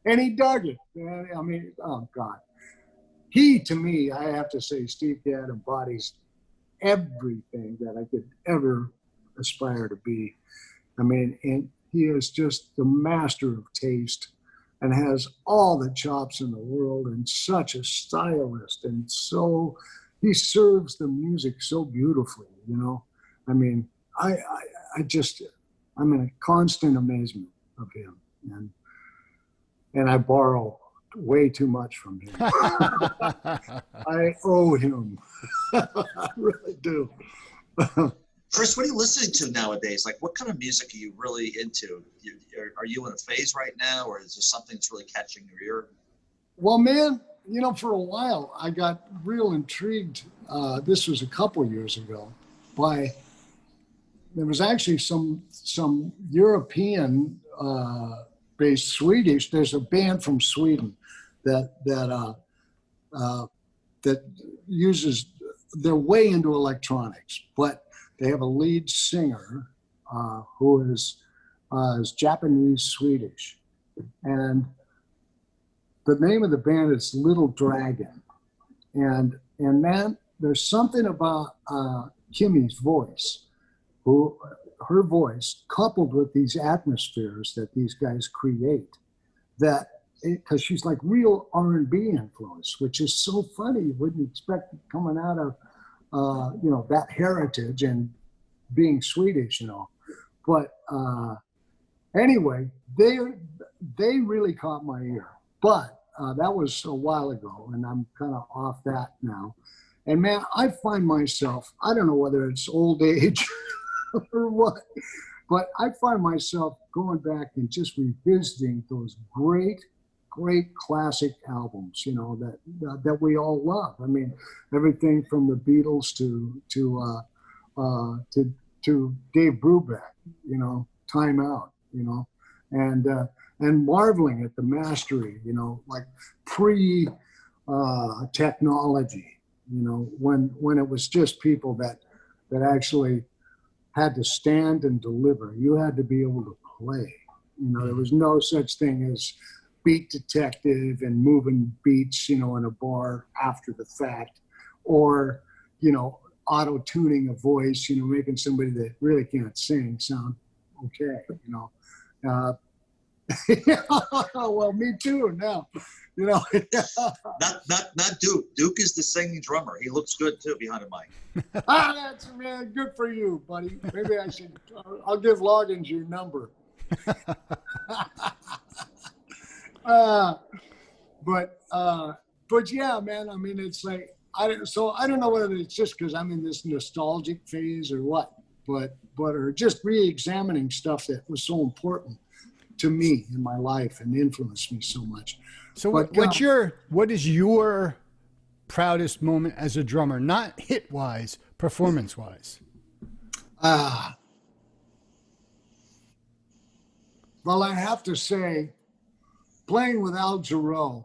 And he dug it, man. I mean, oh, God. He, to me, I have to say, Steve Gadd embodies everything that I could ever aspire to be. I mean, and he is just the master of taste and has all the chops in the world and such a stylist. And so he serves the music so beautifully, you know. I mean, I'm in a constant amazement of him. And I borrow way too much from him. I owe him. I really do. Chris, what are you listening to nowadays? Like, what kind of music are you really into? Are you in a phase right now, or is there something that's really catching your ear? Well, man, you know, for a while, I got real intrigued. This was a couple years ago. There was actually some European based Swedish. There's a band from Sweden that uses, they're way into electronics, but they have a lead singer who is Japanese Swedish, and the name of the band is Little Dragon, and man, there's something about Kimmy's voice, her voice coupled with these atmospheres that these guys create, that because she's like real R&B influence, which is so funny. You wouldn't expect it coming out of you know, that heritage and being Swedish, you know. But anyway, they really caught my ear. But that was a while ago, and I'm kind of off that now. And man, I find myself, I don't know whether it's old age or what, but I find myself going back and just revisiting those great classic albums, you know, that we all love. I mean, everything from the Beatles to Dave Brubeck, you know, Time Out, you know, and marveling at the mastery, you know, like pre technology, you know, when it was just people that actually had to stand and deliver. You had to be able to play. You know, there was no such thing as beat detective and moving beats, you know, in a bar after the fact, or, you know, auto-tuning a voice, you know, making somebody that really can't sing sound okay, you know. Well, me too now, you know. Not Duke. Duke is the singing drummer. He looks good too behind the mic. That's, man, good for you, buddy. Maybe I should, I'll give Loggins your number. But yeah, man, I mean, it's like, I don't know whether it's just because I'm in this nostalgic phase or what, but or just re-examining stuff that was so important to me in my life and influenced me so much. So but, what is your proudest moment as a drummer, not hit wise, performance wise? Well, I have to say, playing with Al Jarreau,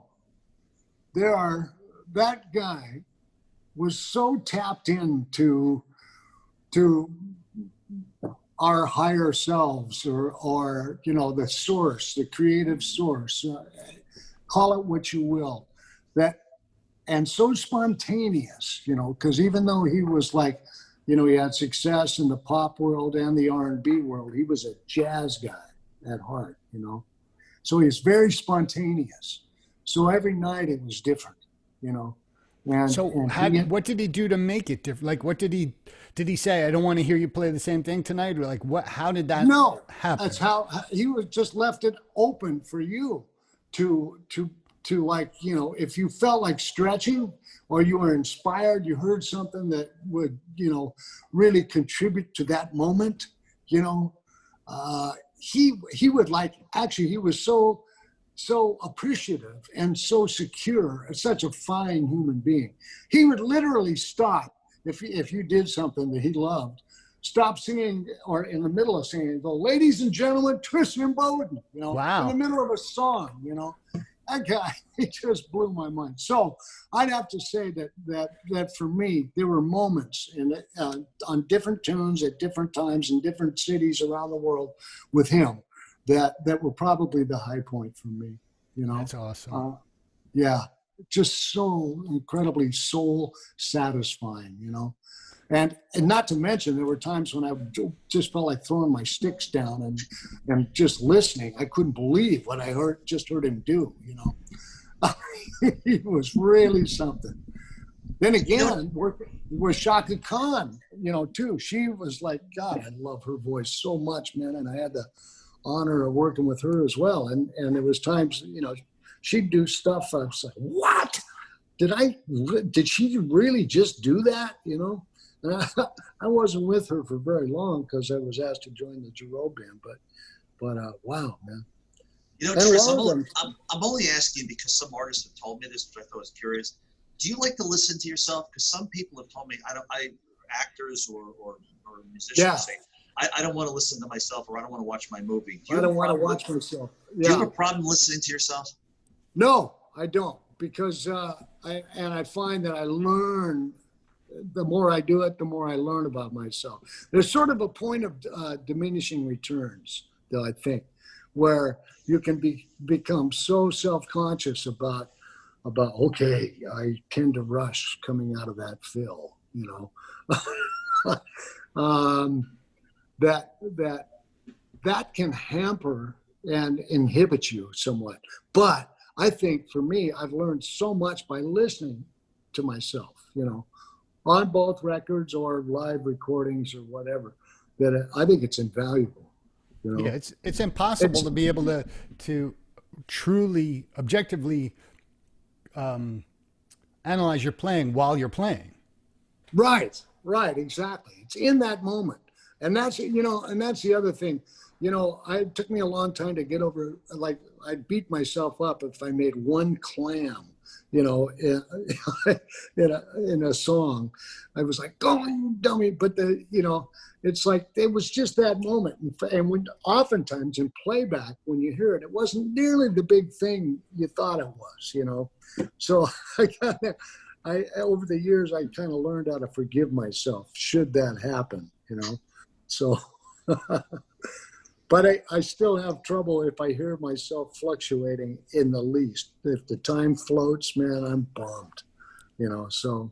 that guy was so tapped into our higher selves, or you know, the source, the creative source, call it what you will, and so spontaneous, you know, because even though he was like, you know, he had success in the pop world and the R&B world, he was a jazz guy at heart, you know. So he's very spontaneous. So every night it was different, you know. And so what did he do to make it different? Like, what did he say? I don't want to hear you play the same thing tonight. Or like, how did that happen? That's how he was, just left it open for you to like, you know, if you felt like stretching or you were inspired, you heard something that would, you know, really contribute to that moment, you know, he would like, actually, he was so appreciative and so secure, such a fine human being. He would literally stop if you did something that he loved, stop singing, or in the middle of singing, go, "Ladies and gentlemen, Tristan Imboden," you know, wow, in the middle of a song, you know. that guy, he just blew my mind. So I'd have to say that for me, there were moments on different tunes at different times in different cities around the world with him that were probably the high point for me. That's awesome. Yeah, just so incredibly soul satisfying, And not to mention, there were times when I just felt like throwing my sticks down and just listening. I couldn't believe what I just heard him do, He was really something. Then again, with Chaka Kahn, too. She was like, God, I love her voice so much, man. And I had the honor of working with her as well. And there was times, she'd do stuff. I was like, what? Did she really just do that, And I wasn't with her for very long because I was asked to join the Jarreau band, but wow, man. Tris, I'm only asking because some artists have told me this, which I thought was curious. Do you like to listen to yourself? Because some people have told me actors or musicians say, I don't want to listen to myself, or I don't want to watch my movie. I don't want to watch myself. Yeah. Do you have a problem listening to yourself? No, I don't, because I find that I learn. The more I do it, the more I learn about myself. There's sort of a point of diminishing returns, though, I think, where you can become so self-conscious about, okay, I tend to rush coming out of that fill, that can hamper and inhibit you somewhat. But I think for me, I've learned so much by listening to myself, on both records or live recordings or whatever, that I think it's invaluable. Yeah, it's impossible to be able to truly, objectively analyze your playing while you're playing. Right, exactly. It's in that moment. And that's, and that's the other thing. It took me a long time to get over, like, I'd beat myself up if I made one clam, in a song. I was like, oh, you dummy. But it's like, it was just that moment. And oftentimes in playback, when you hear it, it wasn't nearly the big thing you thought it was, So over the years, I kind of learned how to forgive myself should that happen, So, but I still have trouble if I hear myself fluctuating in the least. If the time floats, man, I'm bummed, so.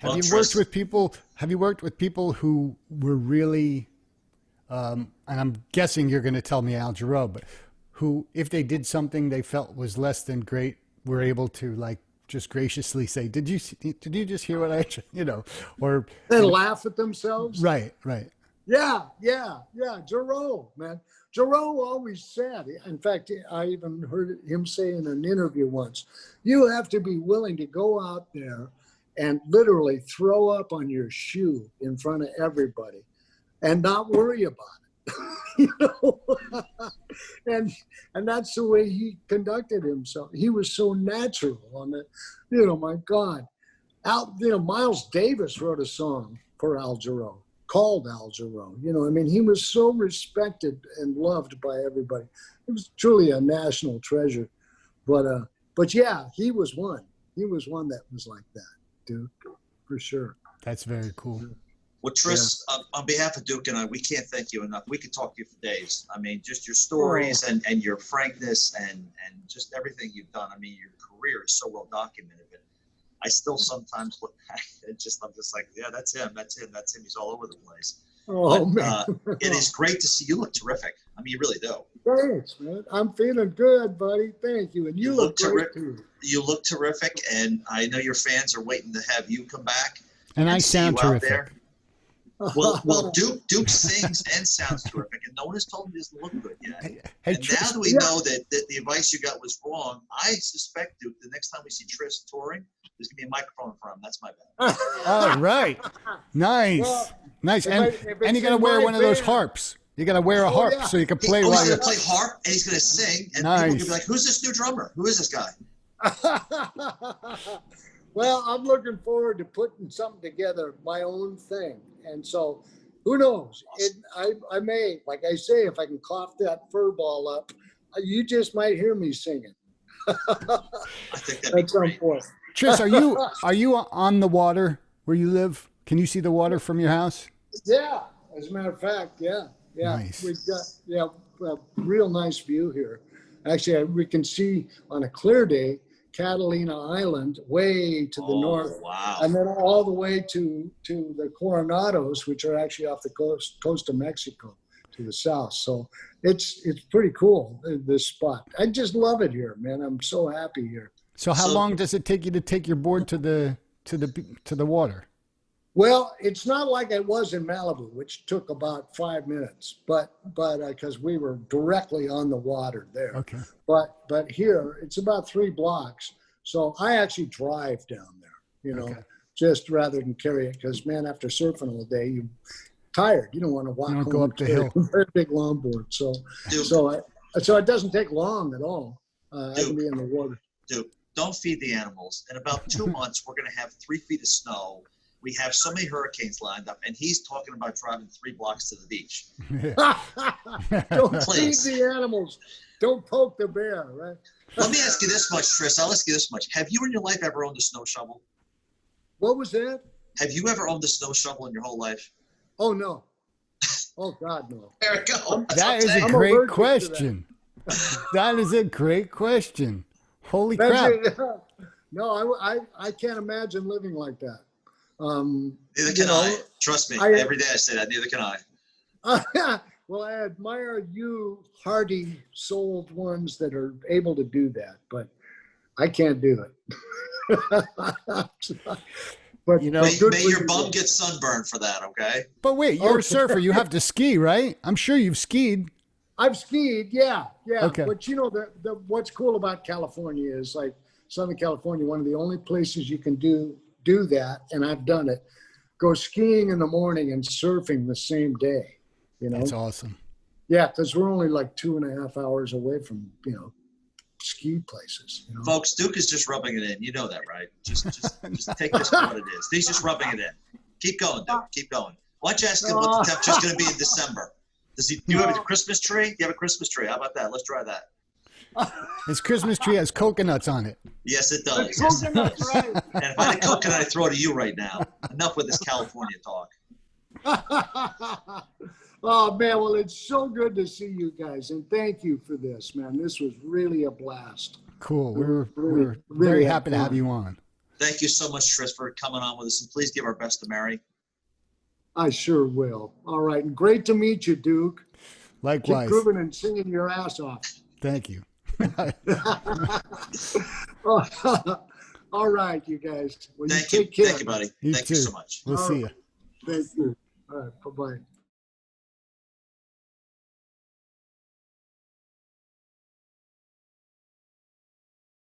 Have you worked with people who were really, and I'm guessing you're going to tell me Al Jarreau, but who, if they did something they felt was less than great, were able to, like, just graciously say, did you just hear what I, or they laugh at themselves? Right. Yeah. Jarreau, man. Jarreau always said, in fact, I even heard him say in an interview once, you have to be willing to go out there and literally throw up on your shoe in front of everybody and not worry about it. And that's the way he conducted himself. He was so natural on it. My God. Miles Davis wrote a song for Al Jarreau, called Al Jarreau. He was so respected and loved by everybody. It was truly a national treasure. But yeah, he was one. He was one that was like that, dude, for sure. That's very cool. Well, Tris, on behalf of Duke and I, we can't thank you enough. We could talk to you for days. I mean, just your stories and your frankness and just everything you've done. I mean, your career is so well documented. But I still sometimes look back and I'm just like, yeah, that's him. He's all over the place. Man. It is great to see you. Look terrific. I mean, you really do. Thanks, man. I'm feeling good, buddy. Thank you. And you look great too. You look terrific, and I know your fans are waiting to have you come back. And I sound terrific. Well, Duke sings and sounds terrific, and no one has told him he doesn't look good yet. Hey, and now that we know that the advice you got was wrong, I suspect, Duke, the next time we see Tris touring, there's going to be a microphone for him. That's my bet. All right. Nice. Well, nice. And you got to wear one of those harps. You got to wear a harp so you can play while you're... He's going to play harp, and he's going to sing, and people will be like, who's this new drummer? Who is this guy? Well, I'm looking forward to putting something together, my own thing. And so, who knows? I may, like I say, if I can cough that fur ball up, You just might hear me singing. I think that'd be great. Tris, are you on the water where you live? Can you see the water from your house? Yeah, as a matter of fact, yeah. Nice. We've got a real nice view here. Actually, we can see on a clear day Catalina Island way to the north, wow. and then all the way to the Coronados, which are actually off the coast of Mexico to the south. So it's pretty cool, this spot. I just love it here, man. I'm so happy here. So how long does it take you to take your board to the water? Well, it's not like it was in Malibu, which took about 5 minutes, but because we were directly on the water there. Okay. But here it's about 3 blocks, so I actually drive down there, okay. Just rather than carry it, because man, after surfing all day, you're tired. You don't want to walk. You don't go up the hill. A very big longboard, so it doesn't take long at all. I can be in the water. Dude, don't feed the animals. In about 2 months, we're going to have 3 feet of snow. We have so many hurricanes lined up, and he's talking about driving 3 blocks to the beach. Don't feed the animals. Don't poke the bear, right? Let me ask you this much, Tris. I'll ask you this much. Have you in your life ever owned a snow shovel? What was that? Have you ever owned a snow shovel in your whole life? Oh, no. Oh, God, no. There we go. That is a great question. That is a great question. Holy crap. No, I can't imagine living like that. Neither can I. Trust me. Every day I say that. Neither can I. Well, I admire you hardy-souled ones that are able to do that, but I can't do it. But may your bum get sunburned for that, okay? But wait, you're a surfer. You have to ski, right? I'm sure you've skied. I've skied, yeah. Okay. But what's cool about California is, like Southern California, one of the only places you can do that, and I've done it. Go skiing in the morning and surfing the same day. That's awesome. Yeah, because we're only like 2.5 hours away from ski places. Folks, Duke is just rubbing it in. You know that, right? Just take this for what it is. He's just rubbing it in. Keep going, Duke. Keep going. Why don't you ask him what the temperature's going to be in December? Do you have a Christmas tree? You have a Christmas tree. How about that? Let's try that. His Christmas tree has coconuts on it. Yes, it does. Coconuts, right. And if I had a coconut, I'd throw it to you right now. Enough with this California talk. Oh, man, well, it's so good to see you guys, and thank you for this, man. This was really a blast. Cool. We're very happy to have you on. Thank you so much, Tris, for coming on with us, and please give our best to Mary. I sure will. All right, and great to meet you, Duke. Likewise. Keep grooving and singing your ass off. Thank you. All right, you guys. Well, Thank you. take care. Thank you, buddy. Thank you so much. We'll see you. Thank you. All right, bye-bye.